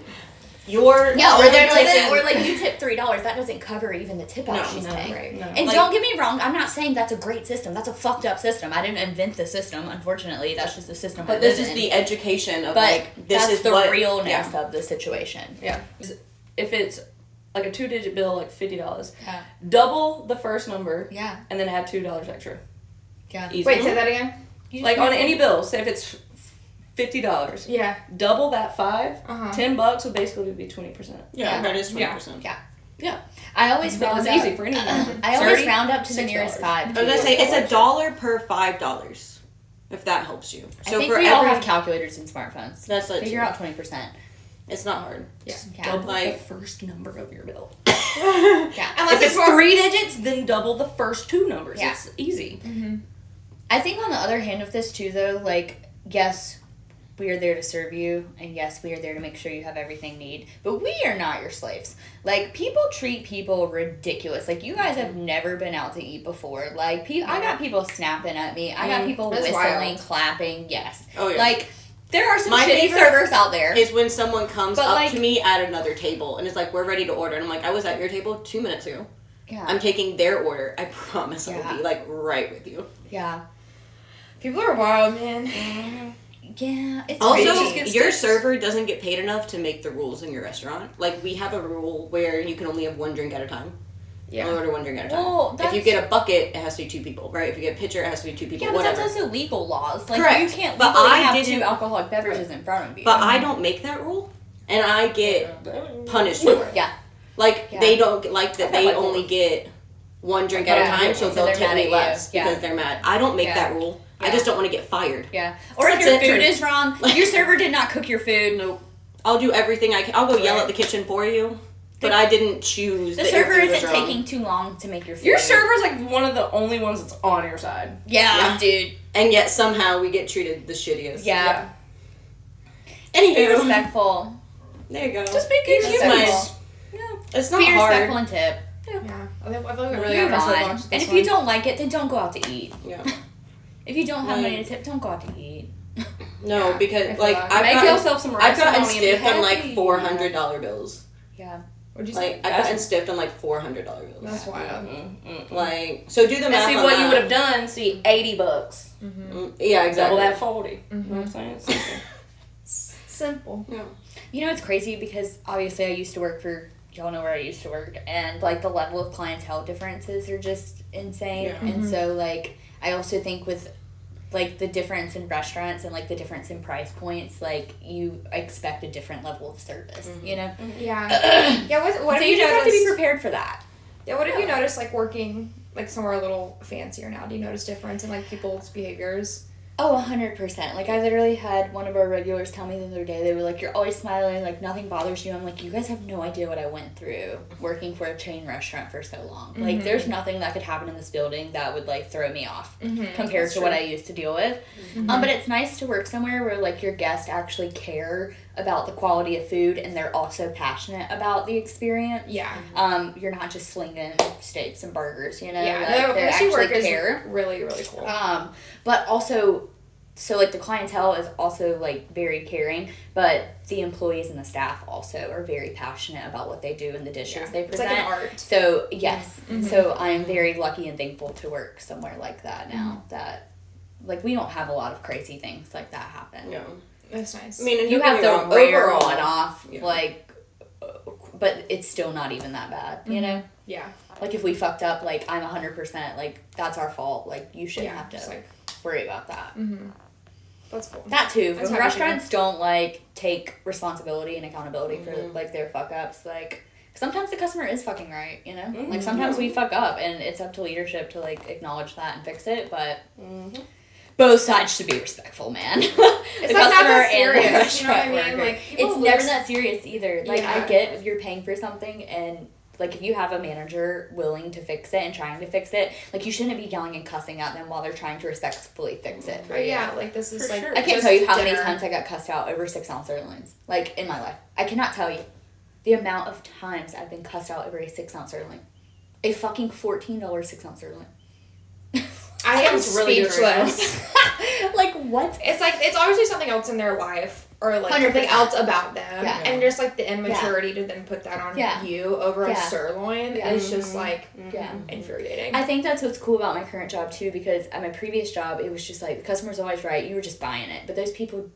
E: You're
D: Yeah,
E: only
D: or they're like,
E: tipping-
D: or like you tip $3, that doesn't cover even the tip out
E: No,
D: she's
A: no,
D: paying.
B: right.
A: No.
D: And
E: Like-
D: don't get me wrong, I'm not saying that's a great system. That's a fucked up system. I didn't invent the system, unfortunately. That's just the system.
E: But
D: I
E: this
D: live
E: is
D: in.
E: the education of,
D: But
E: like, this
D: that's
E: is
D: the
E: what...
D: realness
E: yeah.
D: of the situation.
A: Yeah. If it's like a 2-digit bill, like $50,
D: Yeah.
A: double the first number
D: Yeah.
A: and then add $2 extra.
D: Yeah.
E: Easy.
B: Wait, say that again.
A: Like on any bill, say if it's $50,
B: Yeah.
A: double that 5,
B: Uh-huh.
A: $10 would basically be 20%.
E: Yeah,
D: Yeah.
E: that is
A: Yeah.
E: 20%.
A: Yeah.
D: I always
A: That was
D: round up.
A: easy for anyone.
D: I always
A: 30,
D: round up to the nearest
A: $6.
D: 5.
E: I was going to say, it's $1 per $5, if that helps you.
D: I
E: So
D: think
E: for
D: we
E: every...
D: all have calculators and smartphones.
E: That's like
D: Figure out 20%.
E: It's not hard.
B: Yeah.
D: Yeah.
A: Double
E: Like-
A: the first number of your bill.
D: Yeah.
B: Unless
A: If it's
B: more-
A: 3 digits, then double the first 2 numbers.
D: Yeah.
A: It's easy.
D: I think on the other hand of this too, though, like, yes, we are there to serve you, and yes, we are there to make sure you have everything you need, but we are not your slaves. Like, people treat people ridiculous. Like, you guys have never been out to eat before. Like, I got people snapping at me. I got people
B: That's
D: whistling,
B: wild.
D: clapping. Yes.
E: Oh, yeah.
D: Like, there are some
E: My
D: shitty
E: favorite
D: servers out there.
E: Is when someone comes
D: But,
E: up
D: like-
E: to me at another table and is like, we're ready to order. And I'm like, I was at your table 2 minutes ago.
D: Yeah.
E: I'm taking their order. I promise I
D: Yeah.
E: will be, like, right with you.
D: Yeah.
B: People are wild, man.
D: Yeah. It's
E: Also,
D: crazy.
E: your server doesn't get paid enough to make the rules in your restaurant. Like, we have a rule where you can only have 1 drink at a time.
B: Yeah.
E: Only order 1 drink at a time.
D: Well,
E: if you
D: that's-
E: get a bucket, it has to be 2 people, right? If you get a pitcher, it has to be 2 people,
D: Yeah, but
E: whatever.
D: that's also legal laws. Like,
E: Correct.
D: you can't
E: But
D: legally
E: I
D: have
E: didn't-
D: 2 alcoholic beverages in front of you.
E: But I don't make that rule, and I get punished for it.
D: Yeah.
E: Like,
D: Yeah.
E: they don't like that
D: I've had,
E: they
D: like,
E: only get 1 drink at a
D: Yeah.
E: time, so
D: So
E: they'll
D: they're
E: tip
D: mad
E: me
D: at you.
E: less
D: Yeah.
E: because they're mad. I don't make
D: Yeah.
E: that rule. I
D: Yeah.
E: just don't want to get fired.
D: Yeah. Or if
E: That's
D: your
E: it.
D: food is wrong, your server did not cook your food.
E: Nope. I'll do everything I can. I'll go yell
D: Right.
E: at the kitchen for you, but I didn't choose
D: The
E: that your
D: server
E: food was
D: isn't
E: wrong.
D: taking too long to make your food.
A: Your server's like one of the only ones that's on your side.
D: Yeah,
E: Yeah.
D: dude.
E: And yet somehow we get treated the shittiest.
D: Yeah. Be
E: Anywho,
D: respectful.
E: there you go.
A: Just be good
D: Respectful.
A: humans.
E: It's not
D: Be
E: hard.
D: respectful and tip.
B: Yeah. I feel like I really
D: Move
B: got myself
D: on.
B: watched
D: And
B: this
D: if you
B: one.
D: don't like it, then don't go out to eat.
E: Yeah.
D: If you don't have
E: Like-
D: money to tip, don't go out to eat.
E: No,
B: Yeah, I
E: because
B: feel
E: like
B: that.
E: I've
A: Make
E: gotten,
A: yourself some
E: I've gotten
A: rice and
E: stiff on
A: be
E: like
A: happy.
E: $400 bills.
D: Yeah.
B: What'd you say?
E: Like, I've gotten stiffed on, like, $400 bills.
B: That's wild.
E: Like, so do the math
A: See
E: on
A: what
E: that.
A: you would have done. See, $80.
E: Yeah, exactly.
A: Double that 40.
B: Mm-hmm.
A: You know what I'm saying?
B: Simple.
E: Yeah.
D: You know, it's crazy because obviously I used to work for, y'all know where I used to work, and like the level of clientele differences are just insane.
E: Yeah.
D: And so like I also think with like the difference in restaurants and like the difference in price points, like you expect a different level of service, you know?
B: Yeah. Yeah, what
D: So
B: have
D: you
B: you
D: just have to be
B: noticed?
D: prepared for that.
B: Yeah, what have you noticed, like, working, like, somewhere a little fancier now? Do you notice difference in, like, people's behaviors?
D: Oh, 100%. Like, I literally had one of our regulars tell me the other day, they were like, you're always smiling, like, nothing bothers you. I'm like, you guys have no idea what I went through working for a chain restaurant for so long. Like, there's nothing that could happen in this building that would, like, throw me off compared to what I used to deal with. But it's nice to work somewhere where, like, your guests actually care about the quality of food and they're also passionate about the experience.
B: Yeah.
D: You're not just slinging steaks and burgers, you know?
B: Yeah,
D: like,
B: the
D: they
B: actually
D: actually
B: work
D: care.
B: is really, really cool.
D: But also, so like the clientele is also like very caring, but the employees and the staff also are very passionate about what they do and the dishes they
B: It's
D: present.
B: like an art.
D: So yes, so I'm very lucky and thankful to work somewhere like that now. That like we don't have a lot of crazy things like that happen.
E: Yeah.
B: That's nice.
E: I mean, and
D: You
E: don't
D: have
E: get me
D: the
E: wrong,
D: rare
E: overall-
D: one-off,
E: Yeah.
D: like, but it's still not even that bad, you know?
B: Yeah.
D: Like, if we fucked up, like, I'm 100%, like, that's our fault. Like, you shouldn't
B: Yeah,
D: have to
B: just like,
D: worry about that.
B: that's cool.
D: That, too.
B: That's
D: When
B: happy
D: restaurants don't, like, take responsibility and accountability for, like, their fuck-ups, like, sometimes the customer is fucking right, you know? Like, sometimes we fuck up, and it's up to leadership to, like, acknowledge that and fix it, but... Both sides should be respectful, man.
B: It's like not that serious, you know what I mean?
D: worker.
B: Like, people
D: It's never
B: lose-
D: that serious either. Like,
B: Yeah.
D: I get if you're paying for something and, like, if you have a manager willing to fix it and trying to fix it, like, you shouldn't be yelling and cussing at them while they're trying to respectfully fix it.
B: But yeah, like, this is,
A: For
B: like,
A: sure.
D: I can't
B: just
D: tell you how many
B: dinner.
D: times I got cussed out over 6-ounce sirloins, like, in my life. I cannot tell you the amount of times I've been cussed out over a 6-ounce sirloin. A fucking $14 6-ounce sirloin.
B: I am
A: Sounds really good right
B: speechless.
D: Like, what?
B: It's like, it's obviously something else in their life, or like
D: 100%.
B: something else about them,
D: Yeah.
B: and just like the immaturity to then put that on
D: Yeah.
B: you over a
D: Yeah.
B: sirloin is just like
D: Yeah.
B: infuriating.
D: I think that's what's cool about my current job too, because at my previous job it was just like the customer's always right, you were just buying it, but those people,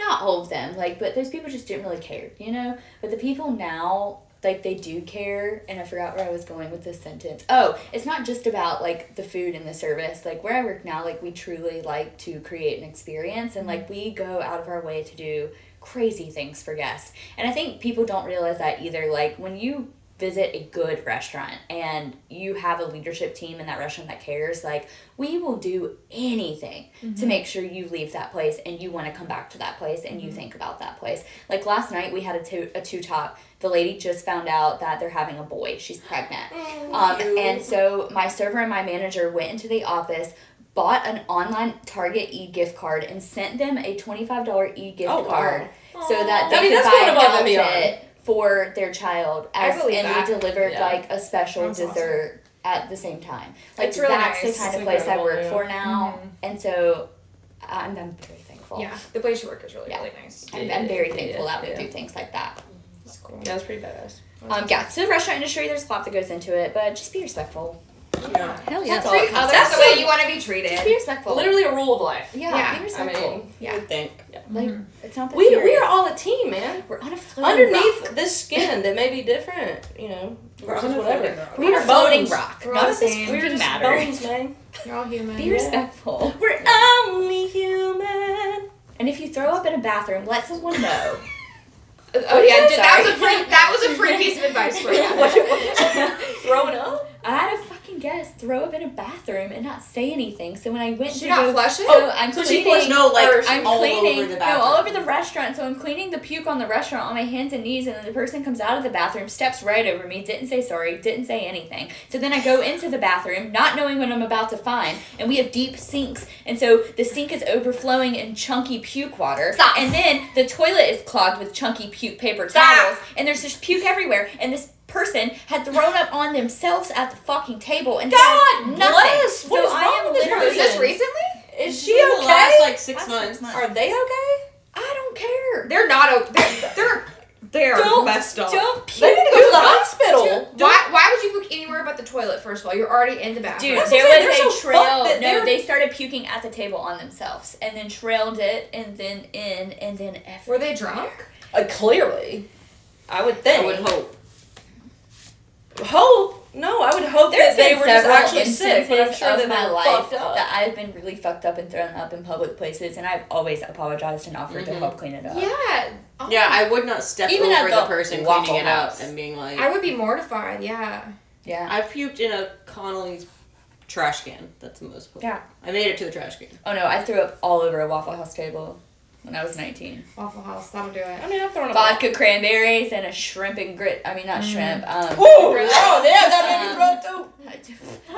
D: not all of them, like, but those people just didn't really care, you know? But the people now, like, they do care, and I forgot where I was going with this sentence. Oh, it's not just about, like, the food and the service. Like, where I work now, like, we truly like to create an experience, and, like, we go out of our way to do crazy things for guests. And I think people don't realize that either. Like, when you visit a good restaurant and you have a leadership team in that restaurant that cares, like, we will do anything to make sure you leave that place and you want to come back to that place and you think about that place. Like, last night we had a two-top. The lady just found out that they're having a boy. She's pregnant. And so my server and my manager went into the office, bought an online Target e-gift card, and sent them a $25 e-gift
A: Oh, wow.
D: card so that they
A: I mean,
D: could
A: that's
D: buy
A: going
D: an
A: above and beyond.
D: outfit for their child.
B: I believe
D: And
B: that.
D: we delivered,
A: Yeah.
D: like, a special
B: That's awesome.
D: dessert at the same time. Like,
B: It's really
D: that's
B: nice.
D: the kind
A: It's
D: of place I
A: incredible,
D: work
A: yeah.
D: for now. And so I'm very thankful.
B: Yeah, the place you work is really,
D: Yeah.
B: really nice.
D: I'm very thankful that we
A: yeah.
D: do things like that.
B: It's cool.
A: Yeah, that's pretty badass.
D: Yeah, so the restaurant industry, there's a lot that goes into it, but just be respectful.
E: Yeah.
D: Hell
A: That's all it
B: Treat
A: comes
B: others
A: down
B: the
A: to.
B: way you want to be treated.
D: Just be respectful.
A: Literally a rule of life.
D: Yeah,
B: Yeah.
D: be
A: I
D: respectful.
A: mean,
E: You would think.
D: Like, it's not that
A: we
D: serious.
A: are all a team, man.
D: We're on a floating
A: Underneath
D: rock.
A: this skin that may be different, you know,
E: We're
A: versus
E: on a
A: whatever.
E: floating rock.
D: We're on a
A: We're
D: floating
A: bones.
D: rock.
B: We're
D: None
B: all
D: of
B: the
D: this
B: same.
A: We're
D: fucking
A: just
D: matters.
A: bones, man.
B: You're all human.
D: Be respectful.
A: We're only human.
D: And if you throw up in a bathroom, let someone know.
B: Oh yeah,
D: Sorry.
B: that was a free piece of advice for you.
A: Throwing up?
D: I had a fucking guest throw up in a bathroom and not say anything. So when I went
B: Did
D: to
B: you not
D: go,
B: flush it?
D: So I'm
E: So she
D: cleaning.
E: flushed
D: I'm
E: all
D: cleaning,
E: over the
D: no,
E: bathroom.
D: all over the restaurant. So I'm cleaning the puke on the restaurant on my hands and knees, and then the person comes out of the bathroom, steps right over me, didn't say sorry, didn't say anything. So then I go into the bathroom, not knowing what I'm about to find, and we have deep sinks, and so the sink is overflowing in chunky puke water.
B: Stop.
D: And then the toilet is clogged with chunky puke paper towels, and there's just puke everywhere, and this person had thrown up on themselves at the fucking table and
A: God
D: said nothing.
A: bless!
D: So
A: What is
D: I
A: wrong
D: am
A: with this
D: literally
B: Was this recently?
A: Is she
E: The last
A: okay?
E: like 6
D: Last
E: months.
D: 6 months.
A: Are they okay?
D: I don't care.
B: They're not. They're They are messed up.
D: Don't puke.
A: They need to go to the hospital.
B: Why would you puke anywhere but the toilet, first of all? You're already in the bathroom.
D: Dude,
A: That's
D: there
A: what I'm saying,
D: was
A: they're
D: a
A: so
D: trail.
A: fucked that
D: No,
A: they're-
D: they started puking at the table on themselves, and then trailed it, and then in, and then everywhere.
B: Were they drunk?
A: Clearly. I would think.
E: I would hope.
A: Hope? No, I would hope
D: There's
A: that they
D: been
A: were just
D: several
A: actually sick, but I'm
D: instances
A: sure
D: of
A: that
D: my
A: they're
D: life
A: fucked up.
D: that I've been really fucked up and thrown up in public places, and I've always apologized and offered to help clean it up.
B: Yeah. Oh.
E: Yeah, I would not step
D: Even
E: over
D: at
E: the person
D: Waffle
E: cleaning it
D: House.
E: up and being like,
B: I would be mortified, yeah.
D: Yeah.
E: I puked in a Connolly's trash can. That's the most.
D: Yeah.
E: I made it to the trash can.
D: Oh no, I threw up all over a Waffle House table when I was 19.
B: Waffle House, that'll do it.
A: I mean, I've thrown a
D: Vodka cranberries and a shrimp and grit. I mean, not shrimp.
A: Oh, yeah, that made me throw up too.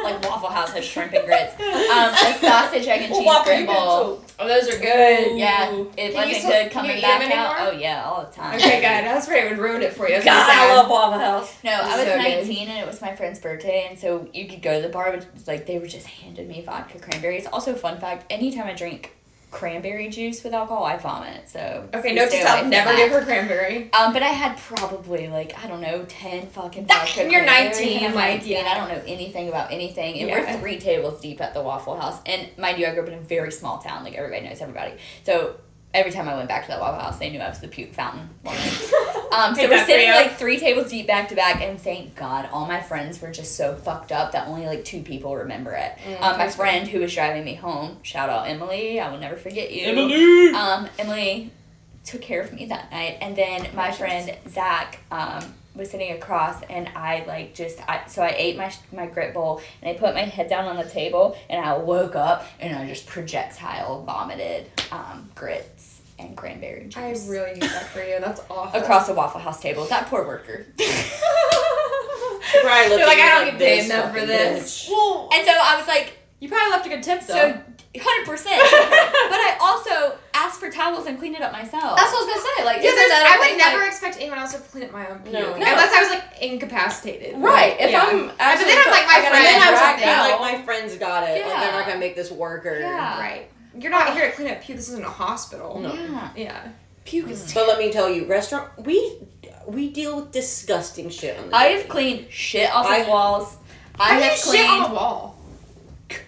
D: Like Waffle House has shrimp and grits. A sausage, egg, and cheese
A: Waffle,
D: grit
A: you
D: bowl.
B: Oh, those are good.
D: Yeah, it
B: Can you
D: wasn't
B: still-
D: good
B: can
D: coming
B: you eat
D: back
B: them
D: out.
B: anymore?
D: Oh yeah, all the time.
B: Okay, good. I was afraid it would ruin it for you.
A: God, I love Waffle House.
D: No, I was
B: So good.
D: 19 and it was my friend's birthday, and so you could go to the bar, but like they were just handing me vodka cranberries. Also, fun fact: anytime I drink cranberry juice with alcohol, I vomit. So
B: Okay,
D: you
B: note
D: stay
B: to
D: away
B: self,
D: from
B: never
D: that.
B: give her cranberry.
D: But I had probably like I don't know 10 fucking vodka
B: You're
D: cranberries,
B: 19,
D: and I'm
B: like,
D: 19,
B: yeah.
D: I don't know anything about anything, and
B: Yeah.
D: we're 3 tables deep at the Waffle House. And mind you, I grew up in a very small town, like everybody knows everybody. So every time I went back to that Waffle House, they knew I was the puke fountain woman. So
B: Hate
D: we're
B: that for
D: sitting
B: you.
D: like 3 tables deep back to back, and thank God all my friends were just so fucked up that only like 2 people remember it. My friend who was driving me home, shout out Emily, I will never forget you. Emily took care of me that night, and then my friend Zach was sitting across, and I like so I ate my grit bowl, and I put my head down on the table, and I woke up, and I just projectile vomited grits and cranberry juice.
B: I really hate that for you. That's awful.
D: Across the Waffle House table. That poor worker.
E: Right,
B: You're like, I don't get paid enough for this.
A: Well,
D: And so I was like,
B: You probably left a good tip, though.
D: so 100%. But I also asked for towels and cleaned it up myself.
A: that's what I was gonna say. Like,
B: Yeah,
A: isn't that a
B: I would
A: thing,
B: never
A: like-
B: expect anyone else to clean up my own puke.
E: No.
B: Unless I was, like, incapacitated.
A: Right. If
B: Yeah.
A: I'm
B: But
A: actually,
B: then I'm like, my
A: gotta
B: friend
A: get
B: or
A: dragged
B: something.
A: out.
E: Like my friends got it. Like
D: Yeah.
E: they're not gonna make this work or.
D: Yeah.
B: Right. You're not here to clean up puke. This isn't a hospital.
E: No.
D: Yeah.
B: Yeah.
A: Puke is
E: But let me tell you, restaurant we deal with disgusting shit on the
D: I
E: daily.
D: have cleaned shit off
E: I-
D: of walls.
B: I
D: I have
B: have shit on
D: cleaned.
B: the wall.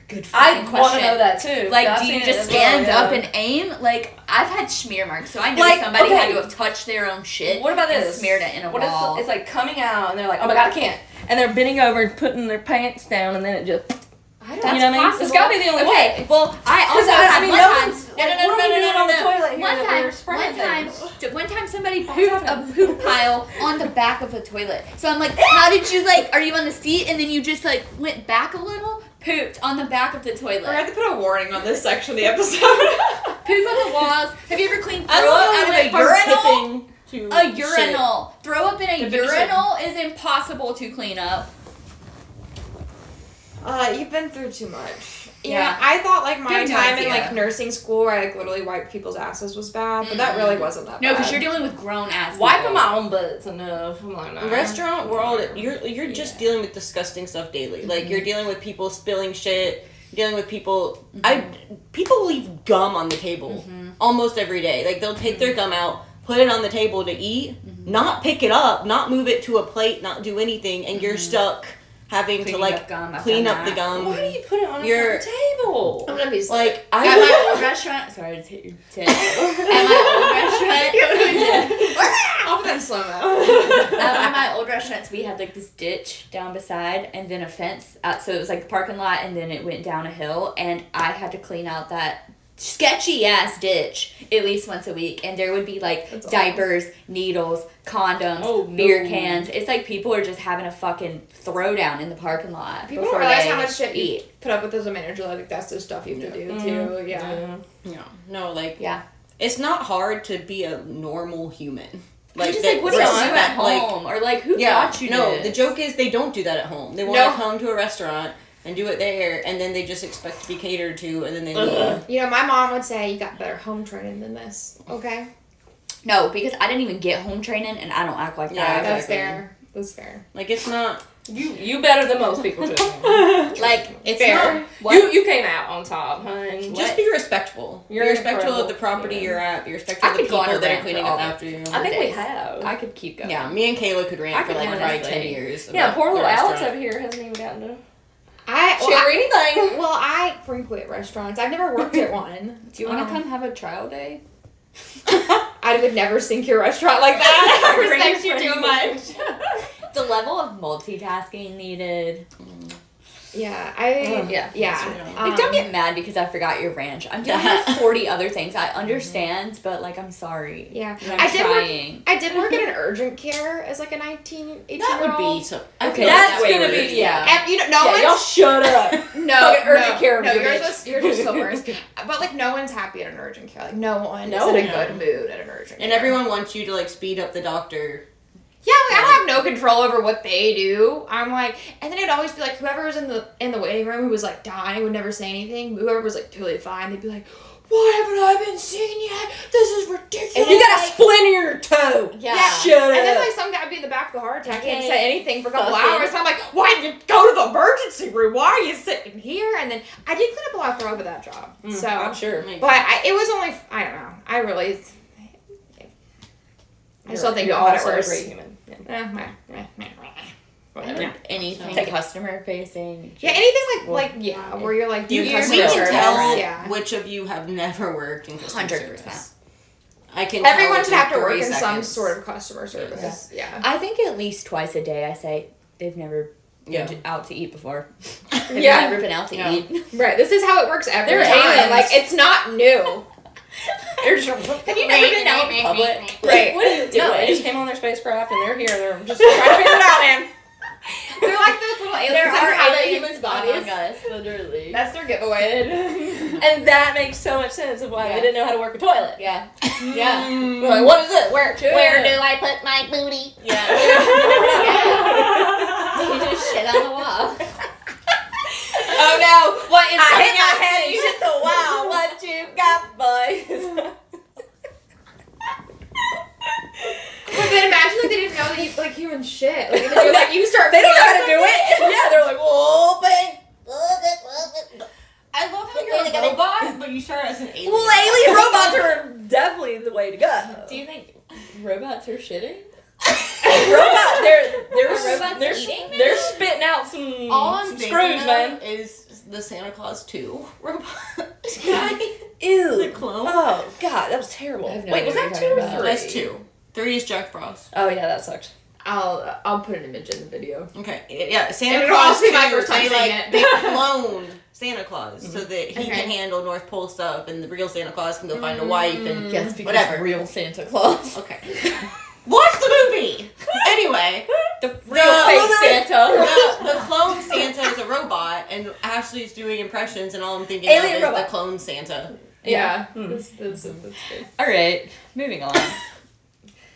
D: Good
A: I
D: fucking
A: want
D: question.
A: to know that too.
D: Like,
A: I've
D: do you
A: seen it
D: just
A: as well,
D: stand
A: yeah.
D: up and aim? Like, I've had smear marks, so I know
A: Like,
D: somebody had
A: okay.
D: to have touched their own shit.
A: What about
D: and
A: this?
D: smeared it in a
A: What
D: wall.
A: if it's like coming out and they're like, oh my god, I can't, and they're bending over and putting their pants down, and then it just.
B: I don't
D: That's
A: you know what I mean?
D: possible.
A: It's gotta be the only
D: Okay,
A: way.
D: well, I also
A: I
D: had
A: mean,
D: one
A: no
D: time.
A: one's- like, what are we doing on the toilet here
D: One
A: that
D: time,
A: we're spraying things?
D: one time somebody pooped a poop pile on the back of the toilet. So I'm like, how did you like? Are you on the seat and then you just like went back a little? Pooped on the back of the
B: We're gonna
D: toilet.
B: have to put a warning on this section of the episode.
D: Poop on the walls. Have you ever cleaned
E: I
D: throw
E: love
D: up
E: how
D: out
E: we
D: of a
E: went from
D: urinal?
E: tipping to
D: A
E: shit.
D: urinal. Throw up in a
B: Definition.
D: urinal is impossible to clean up.
B: You've been through too much.
D: Yeah.
B: Yeah, I thought like my
D: You have no
B: time in
D: idea.
B: like nursing school where I like literally wiped people's asses was bad, but that really wasn't that
D: No,
B: bad.
D: because you're dealing with grown ass people.
A: Wiping my own butt's enough. I'm like, nah.
E: Restaurant world, you're just dealing with disgusting stuff daily. Like you're dealing with people spilling shit, dealing with people. People leave gum on the table almost every day. Like they'll take their gum out, put it on the table to eat, not pick it up, not move it to a plate, not do anything, and you're stuck having
D: Cleaning
E: to like
D: up gum. I've
E: clean
D: done
E: up the
D: that.
E: gum.
A: Why do you put it on a
E: You're-
A: fucking table?
B: I'm gonna be
E: Like
D: At
E: I
D: my old restaurant, sorry, I just hit your tit. At my old restaurant,
B: I'll put that in slow mo.
D: at one of my old restaurants, we had like this ditch down beside, and then a fence. So it was like the parking lot, and then it went down a hill, and I had to clean out that sketchy ass ditch at least once a week, and there would be like
B: That's awful.
D: diapers, needles, condoms,
A: Oh,
D: beer
A: no.
D: cans. It's like people are just having a fucking throwdown in the parking lot.
B: People
D: before
B: don't realize
D: they
B: how much shit you
D: eat.
B: put up with as a manager. Like that's the stuff you have to do too. Yeah.
E: no, like
D: Yeah.
E: it's not hard to be a normal human. Like
D: Just
E: that
D: like, what do you do at
E: respect, like,
D: home? Or like, who
E: yeah,
D: taught you
E: no.
D: this?
E: The joke is they don't do that at home. They want
B: No.
E: to come to a restaurant and do it there, and then they just expect to be catered to, and then they leave.
B: You know, my mom would say you got better home training than this. Okay,
D: No, because I didn't even get home training, and I don't act like
E: Yeah,
D: that.
B: that's
E: exactly.
B: fair. That's fair.
E: Like it's not.
A: You better than most people, just
D: Like,
E: It's
B: Fair.
E: not.
A: you came out on top, hun.
E: Just be respectful.
A: You're
E: Be respectful of the
A: incredible.
E: property
A: Yeah.
E: you're at. Be respectful
D: I
E: of the
D: could go on
E: people
D: a
E: that are
D: rant
E: cleaning
D: for
E: up
D: all
E: after you.
A: I think we
D: days.
A: have.
D: I could keep going.
E: Yeah, me and Kayla could rant
A: I
E: for
A: could
E: like probably
A: honestly.
E: 10 years.
A: Yeah,
E: about
A: poor
E: the
A: little Alex
E: restaurant.
A: over here hasn't even gotten to
B: Well,
A: share anything.
B: Well, I frequent restaurants. I've never worked at one.
D: Do you want to come have a trial day?
B: I would never sink your restaurant like that. I
A: Bring
B: respect
A: your
B: you too
A: friends.
B: much.
D: The level of multitasking needed.
B: Yeah,
A: Yeah.
D: Like, don't get mad because I forgot your ranch. I'm doing like 40 other things. I understand, but like, I'm sorry.
B: Yeah.
D: I'm
B: I did
D: trying.
B: I did work at an urgent care as like a 18-year-old.
E: That would be so. I
D: Okay,
E: feel like
A: that's
E: way
A: gonna
E: worse.
A: be yeah.
B: And, you know, no
A: Yeah,
B: one's
A: y'all shut up.
B: no,
A: Fucking urgent care
B: no,
A: of your
B: yours
A: bitch.
B: was the worst. But like, no one's happy at an urgent care. Like, no one
A: No.
B: is in a good mood at an urgent
E: And
B: care.
E: everyone wants you to like speed up the doctor.
B: Yeah, like, I don't have no control over what they do. I'm like, and then it'd always be like whoever was in the waiting room who was like dying would never say anything. Whoever was like totally fine, they'd be like, "Why haven't I been seen yet? This is ridiculous."
A: And you got a splinter in your toe.
D: Yeah.
A: Shut up.
B: And then like some guy would be in the back of the heart attack, can't
D: Yeah.
B: say anything for a couple
D: Fucking-
B: hours. And I'm like, why did you go to the emergency room? Why are you sitting here? And then I did clean up a lot of throw with that job. So
A: I'm sure.
B: but it was only I don't know. I really I still think
A: you're
B: about it
A: also a
B: worse.
A: great human.
B: Whatever.
D: Anything
A: Take it.
D: customer facing.
B: Yeah, anything like where you're like
E: You
B: doing
E: we
B: customer
E: can
B: service.
E: tell
B: Yeah.
E: which of you have never worked in customer
D: 100%.
E: service. I can.
B: Everyone
E: tell
B: should have to
E: in
B: work
E: 30
B: in some
E: seconds.
B: sort of customer service. Yeah.
D: I think at least twice a day I say they've never
E: Yeah.
D: been out to eat before. They've
B: Yeah.
D: never been out to
E: Yeah.
D: eat.
B: Right. This is how it works every
A: There are
B: time.
A: aliens.
B: Like it's not new.
A: There's
D: Have you never been out in public?
B: Right.
D: What are you doing?
A: No, they just came on their spacecraft and they're here. They're just trying to figure it out, man.
B: They're like those little aliens
D: There
B: that
D: are
B: have
D: aliens
B: humans' bodies.
D: among us, literally.
B: That's their giveaway.
A: And that makes so much sense of why
D: Yeah.
A: they didn't know how to work a toilet.
D: Yeah. Yeah.
A: We're like, what is it? Where do
F: I put my booty?
D: Yeah. You just shit on the wall.
B: Oh no! What is
A: I hit
B: coming
A: my
B: out
A: head
B: of
A: and
B: you?
A: hit the wall. What you got, boys?
B: But then imagine like they didn't know that you like human shit. Like, and then you're like you start.
A: They don't know how to
B: feeling
A: do it. Yeah, they're like, whoa, bang.
E: I love how you're a robot, but you start as an alien.
A: Well, alien robots are definitely the way to go.
D: Do you think robots are shitting?
A: Robot,
D: robots
A: they're
D: eating?
A: they're spitting out some,
E: All I'm
A: some
E: thinking
A: screws,
E: of
A: man.
E: is the Santa Claus 2 robot guy.
A: Ew.
E: The clone.
A: Oh God, that was terrible.
D: I have no
A: Wait, was
D: idea
A: that
D: what
A: 2
D: you're
A: or
D: talking about.
A: 3?
E: That's 2. 3 is Jack Frost.
A: Oh yeah, that sucked.
B: I'll put an image in the video.
E: Okay, yeah, Santa
B: And it'll
E: Claus
B: also be my
E: 2,
B: first time
E: they,
B: seeing
E: like,
B: it.
E: they cloned Santa Claus so that he
B: Okay.
E: can handle North Pole stuff, and the real Santa Claus can go find a wife and
D: Yes, because
E: whatever.
D: real Santa Claus.
E: Okay. Watch the movie! Anyway,
D: The real fake Santa.
E: the clone Santa is a robot, and Ashley's doing impressions, and all I'm thinking
A: Alien
E: of is
A: robot.
E: the clone Santa.
B: Yeah.
A: Mm.
B: That's good.
D: Alright, moving on.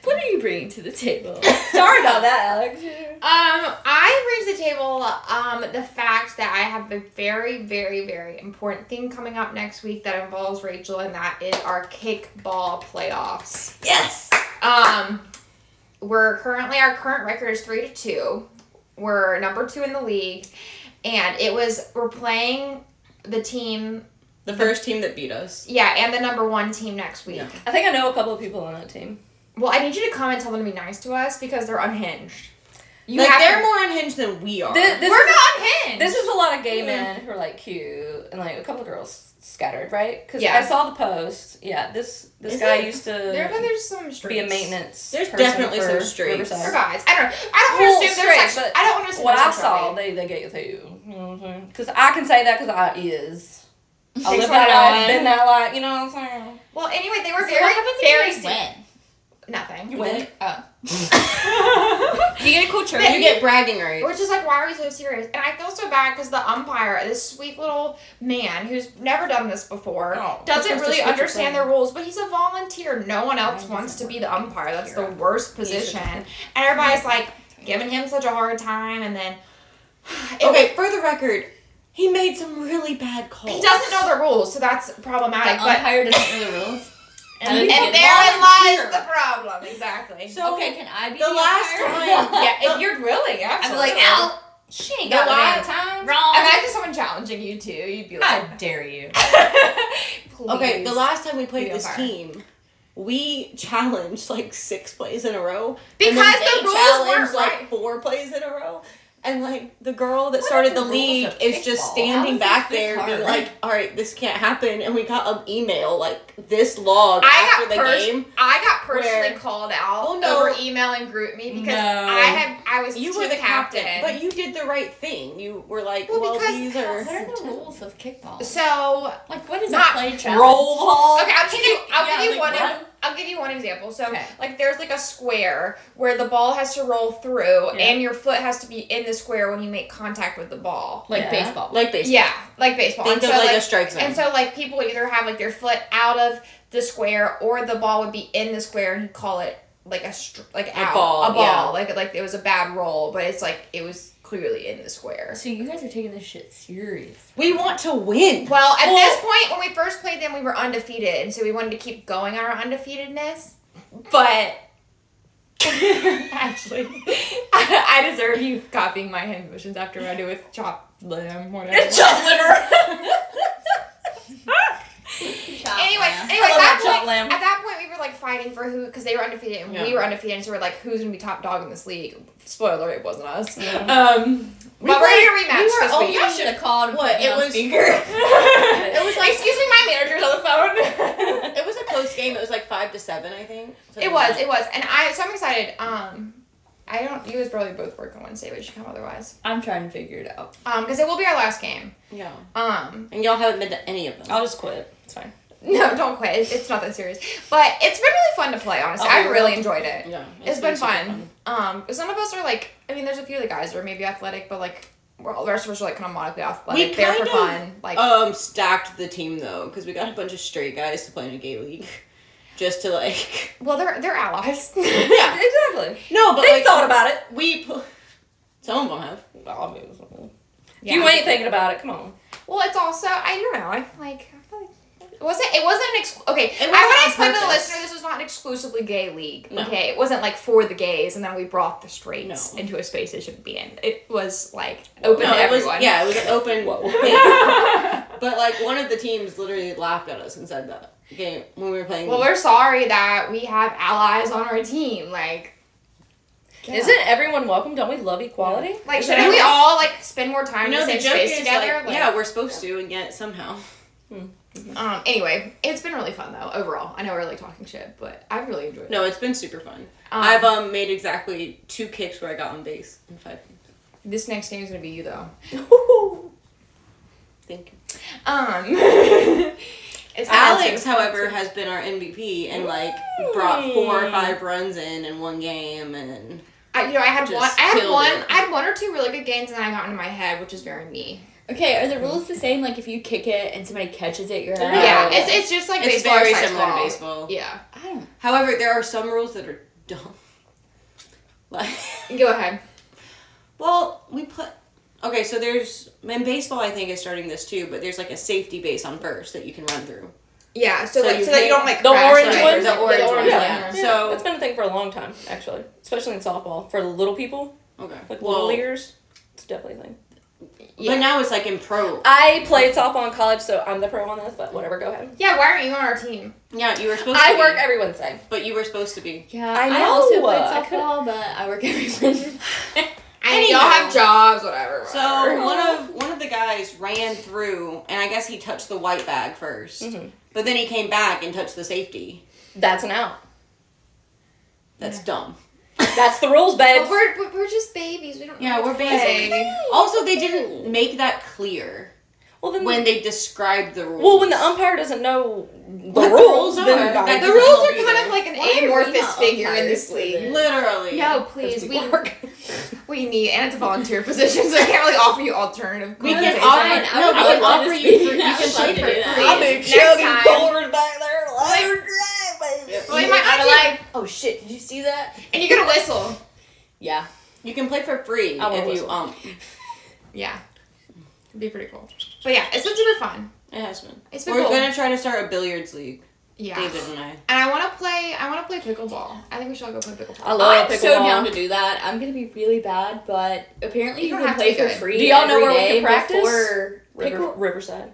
D: What are you bringing to the table?
A: Sorry about that, Alex.
B: I bring to the table the fact that I have a very, very, very important thing coming up next week that involves Rachel, and that is our kickball playoffs.
A: Yes.
B: Our current record is 3-2. We're number 2 in the league, and we're playing the team,
E: The first team that beat us.
B: and the number 1 team next week.
E: Yeah.
A: I think I know a couple of people on that team.
B: Well, I need you to come and tell them to be nice to us because they're unhinged.
E: They're more unhinged than we are.
B: We're not unhinged.
A: This is a lot of gay men who are like cute and like a couple of girls scattered, right? Because
B: Yeah.
A: I saw the post. Yeah, this guy used to
B: there's some
A: be a
B: streets.
A: maintenance.
E: There's
A: person
E: definitely
A: for
E: some streets.
B: Or
A: Riverside.
B: guys. I don't want
A: Well,
B: to assume
A: straight,
B: there's
A: but
B: I don't want to assume
A: What I
B: there's
A: saw,
B: sexuality.
A: they get you too. Because I can say that because I is. I live
B: Takes
A: that
B: one
A: life,
B: on.
A: been that life. You know what I'm saying?
B: Well, anyway, they were
D: So
B: very,
D: what happens
B: very
D: if you guys win?
B: Nothing.
A: You win.
D: Oh. You get a cool trophy.
E: You get bragging rights.
B: Which is like, why are we so serious? And I feel so bad because the umpire, this sweet little man who's never done this before,
A: Oh,
B: doesn't
A: he's supposed to
B: really
A: switch
B: understand
A: your
B: the rules, but he's a volunteer. No one else wants to be the umpire. That's the worst position. And everybody's like giving him such a hard time, and then
E: Okay, for the record, he made some really bad calls.
B: he doesn't know the rules, so that's problematic.
D: The
B: But
D: umpire doesn't know the rules.
A: And
B: and
A: then
B: therein lies
E: volunteer.
B: the problem. Exactly.
E: So
D: Okay, can I be
E: the last
D: umpire?
E: time,
B: Yeah, if you're willing,
D: I'm
B: absolutely.
D: like, Al,
A: She ain't
B: The
A: got
B: last
A: time.
D: Wrong.
B: Imagine someone challenging you too. You'd be
A: How
B: like,
A: dare you?
E: Okay, the last time we played
B: Be
E: this
B: on fire.
E: team, we challenged like 6 plays in a row.
B: Because
E: and then
B: the
E: they
B: rules
E: challenged
B: weren't
E: like
B: right.
E: 4 plays in a row. And like the girl that started
A: the
E: the
A: rules
E: league
A: of
E: is just
A: kickball?
E: standing
D: How is
E: back
D: this
E: there
D: hard?
E: being like, all right, this can't happen. And we got an email like this log
B: I
E: after the
B: got
E: game.
B: I got personally
E: where-
B: called out
E: Oh, no.
B: over email and group me because
A: No.
B: I was
E: You
B: team
E: were the captain,
B: captain.
E: but you did the right thing. You were like,
B: Well,
E: well,
B: because-
E: these are...
D: What are the rules of kickball?
B: So
D: Like, what is
B: Not
D: a play challenge?
A: Roll ball.
B: okay, I'll give you
A: Yeah,
B: one.
A: like what?
B: I'll give you one example. So
A: Okay.
B: like there's like a square where the ball has to roll through
A: Yeah.
B: and your foot has to be in the square when you make contact with the ball.
D: Like
A: Yeah.
D: baseball.
E: Like baseball.
B: Yeah, like baseball.
E: Think
B: and
E: of
B: so
E: like a strike zone.
B: And so, like, people would either have, like, their foot out of the square or the ball would be in the square and he'd call it, like, out.
E: ball,
B: A ball.
E: yeah.
B: Like, it was a bad roll, but it's, like, it was clearly in the square.
D: So you guys are taking this shit serious.
E: We want to win.
B: Well, at this point, when we first played them, we were undefeated, and so we wanted to keep going on our undefeatedness. But, actually, I deserve you copying my hand motions after I do with chopped limb, whatever.
A: Chop liver.
B: Anyway,
A: I love
B: that
A: that chop
B: point,
A: lamb.
B: at that point, we were like fighting for who, because they were undefeated and we
E: Yeah.
B: were undefeated, and so we're like, who's gonna be top dog in this league? Spoiler alert, it wasn't us.
A: Yeah.
B: But we're gonna rematch this week.
D: Y'all should have called and
E: What,
D: put me
E: it
D: on
E: was-
D: speaker.
E: It was like
B: Excuse me, my manager's on the phone.
E: it was a close game. It was like 5-7, I think.
B: It was, and so I'm excited. You guys probably both work on Wednesday, but you should come otherwise.
D: I'm trying to figure it out.
B: Because it will be our last game.
E: Yeah.
B: And
E: y'all haven't been to any of them.
A: I'll just quit. It's fine.
B: no, don't quit. It's not that serious. But it's been really fun to play, honestly.
A: Oh,
B: I
A: really?
B: really enjoyed it.
E: Yeah.
B: It's been
E: super
B: fun. Some of us are like, I mean, there's a few of the guys that are maybe athletic, but like, the rest of us are like kind of modestly athletic.
E: We
B: They're for
E: kind of,
B: fun. Like,
E: stacked the team though, because we got a bunch of straight guys to play in a gay league. Just to like...
B: well, they're allies.
E: Yeah.
A: Exactly.
E: No, but
A: They
E: like...
A: thought about it.
E: Some of them have.
A: Obviously. If
B: Yeah.
A: you ain't thinking about it, come on.
B: Well, it's also, I don't know. I feel like it wasn't okay.
E: It wasn't
B: I want to
E: on
B: explain to the
E: purpose.
B: listener this was not an exclusively gay league.
E: No.
B: Okay, it wasn't like for the gays, and then we brought the straights
E: No.
B: into a space it shouldn't be in. It was like open
E: No,
B: to
E: it was
B: everyone.
E: it was an open
A: Whoa.
E: thing. But like one of the teams literally laughed at us and said that game when we were playing.
B: Well, we're sorry that we have allies on our team. Like,
A: Isn't everyone welcome? Don't we love equality?
B: shouldn't we all like spend more time in the
E: the
B: same
E: joke
B: space
E: is
B: together?
E: like, yeah, we're supposed to, and yet somehow.
B: Anyway, it's been really fun though. Overall, I know we're like talking shit, but I've really enjoyed it.
E: No, it's been super fun. I've made exactly 2 kicks where I got on base in 5 games.
B: This next game is gonna be you though.
E: Thank you.
B: It's
E: Alex, however, has been our MVP and like brought 4 or 5 runs in one game, and
B: I had
E: Just
B: one. I had
E: killed
B: one.
E: it.
B: I had 1 or 2 really good games, and then I got into my head, which is very me.
D: Okay, are the rules the same? Like if you kick it and somebody catches it, you're out?
B: Yeah, it's just like
E: it's
B: baseball.
E: very
B: or
E: similar to
B: softball.
E: baseball.
B: Yeah.
D: I don't.
E: However, there are some rules that are dumb. Like,
B: Go ahead.
E: well, we put. Okay, so there's in baseball. I think is starting this too, but there's like a safety base on first that you can run through.
B: Yeah. So,
E: So
B: like,
E: you
B: so that you
E: hit
B: don't like
A: the
B: crash
A: orange
B: right?
A: one?
B: The orange
E: The
B: one.
E: orange
B: Yeah.
E: one.
A: Yeah,
E: So-
A: that's been a thing for a long time, actually, especially in softball for the little people,
E: Okay.
A: like little leaguers. It's definitely a thing.
B: Yeah.
E: But now it's like in pro.
A: I played softball in college, so I'm the pro on this. But whatever, go ahead.
B: Yeah. Why aren't you on our team?
E: Yeah, you were supposed to.
A: I
E: be,
A: work every Wednesday.
E: but you were supposed to be.
D: Yeah,
A: I
D: I
A: know,
D: also played
A: I could-
D: softball, but I work every Wednesday.
B: And y'all have jobs, whatever.
E: So
B: whatever.
E: one of the guys ran through, and I guess he touched the white bag 1st,
A: Mhm.
E: but then he came back and touched the safety.
A: That's an out.
E: That's dumb.
A: That's the rules, babes.
B: But we're just babies. We don't. know
E: Yeah,
B: how
E: we're
B: to play.
E: babies. Also, they didn't make that clear
A: Well, then
E: when they described the rules.
A: well, when the umpire doesn't know the
E: What the
A: rules,
E: rules
A: then
E: are.
A: I-
E: That
B: The
E: doesn't
B: rules
E: help
B: are kind
E: either.
B: of like an
D: Why are we
B: amorphous
D: not
B: figure in
D: umpires
B: this
D: for
B: league.
D: this?
E: Literally.
B: No, please.
A: we work.
B: We need, and it's a volunteer position, so I can't really offer you alternative.
E: We can
B: compensation.
E: offer.
D: Fine, I
E: No,
D: would
E: we can
D: love
E: offer
D: to
E: you.
D: speak.
E: For, you
D: I
E: can
D: would love
E: play
D: to
E: for
D: do that.
E: free.
A: I'll be
B: Next
A: chugging
B: time.
A: quarters back there. Let her drive, baby.
B: Well, you might not like,
D: Oh shit! Did you see that?
B: and you get a whistle.
D: Yeah.
E: You can play for free
A: I will
E: if you
A: listen.
B: Yeah, it'd be pretty cool. But yeah, it's been super fun.
E: It has been.
B: It's been
E: We're
B: cool.
E: gonna try to start a billiards league.
B: Yeah.
E: David and I.
B: And I want to play pickleball. I think we should all go play pickleball.
A: I love
D: I'm
A: pickleball.
D: so down to do that. I'm gonna be really bad, but apparently
B: You
D: you
B: don't
D: can
B: have to
D: play
B: be
D: for
B: good.
D: free.
A: Do y'all know
D: every
A: where we
D: day
A: can practice?
D: before pickle.
A: Riverside.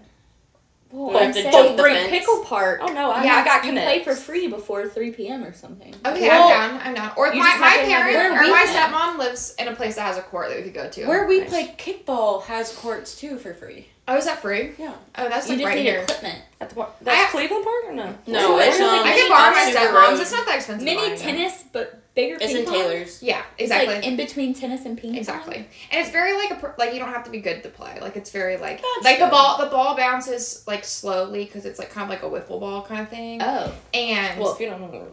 D: Well,
E: We
D: I'm
E: have to
D: saying
E: jump the
D: bring
E: fence.
D: pickle park.
A: Oh no, I got
D: You
A: connects.
D: play for free before 3 p.m. or something.
B: Okay,
E: Well,
B: I'm down. Or
D: you
B: my
D: just have to have
B: parents
D: your-
B: or
E: Where we
B: my
E: live.
B: stepmom lives in a place that has a court that we could go to.
E: Where we
A: Nice.
E: play kickball has courts too for free.
B: Oh, is that free?
E: Yeah.
B: Oh, that's
D: You
B: like
D: just
B: right
D: need
B: here.
D: equipment.
A: At the park. That's Cleveland Park or no?
E: No,
D: Where's
E: it's
D: the-
B: I
D: Mini
B: can borrow my
E: Sugar
B: stepmom's.
E: Road.
B: It's not that expensive. to
D: Mini
B: buy,
D: tennis, but bigger.
E: It's
D: ping
E: in
D: pong.
E: Taylor's.
B: Yeah,
D: It's
B: exactly.
D: like in between tennis and ping pong.
B: Exactly, and it's very like you don't have to be good to play. Like it's very like
E: That's
B: the
E: good.
B: ball bounces like slowly because it's like kind of like a wiffle ball kind of thing.
D: Oh,
B: And
A: Well, if you don't know.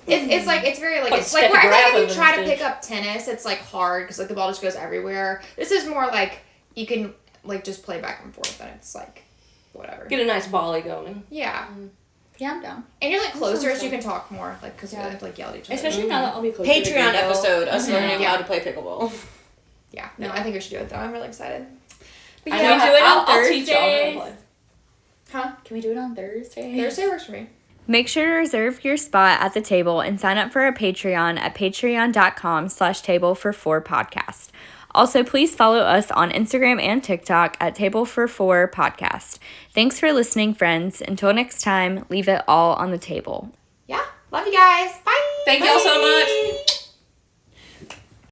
B: it's like it's very like
A: Like
B: it's like
A: Steffi
B: where I feel like
A: Graf
B: if you try to
A: and
B: pick up tennis, it's like hard because like the ball just goes everywhere. This is more like you can like just play back and forth and it's like whatever.
A: Get a nice volley going.
B: Yeah,
D: yeah, I'm down.
B: and you're like closer,
D: sounds
B: so you can talk more like because you
D: Yeah.
B: have to like yell at each other.
D: Especially now that I'll be closer to
E: Patreon
D: Greenville.
E: episode, us learning
B: Yeah.
E: how to play pickleball.
B: Yeah, no, I think we should do it though. I'm really excited. But
A: I
B: yeah,
A: know
D: Can we do it on
A: I'll teach y'all how to
D: Thursdays?
A: play.
B: huh?
D: Can we do it on Thursday?
B: Thursday works for me.
C: Make sure to reserve your spot at the table and sign up for a Patreon at patreon.com/table4four podcast. Also, please follow us on Instagram and TikTok at Table4Four Podcast. Thanks for listening, friends. Until next time, leave it all on the table.
B: Yeah, love you guys. Bye.
A: Thank y'all so
B: Bye.
A: much.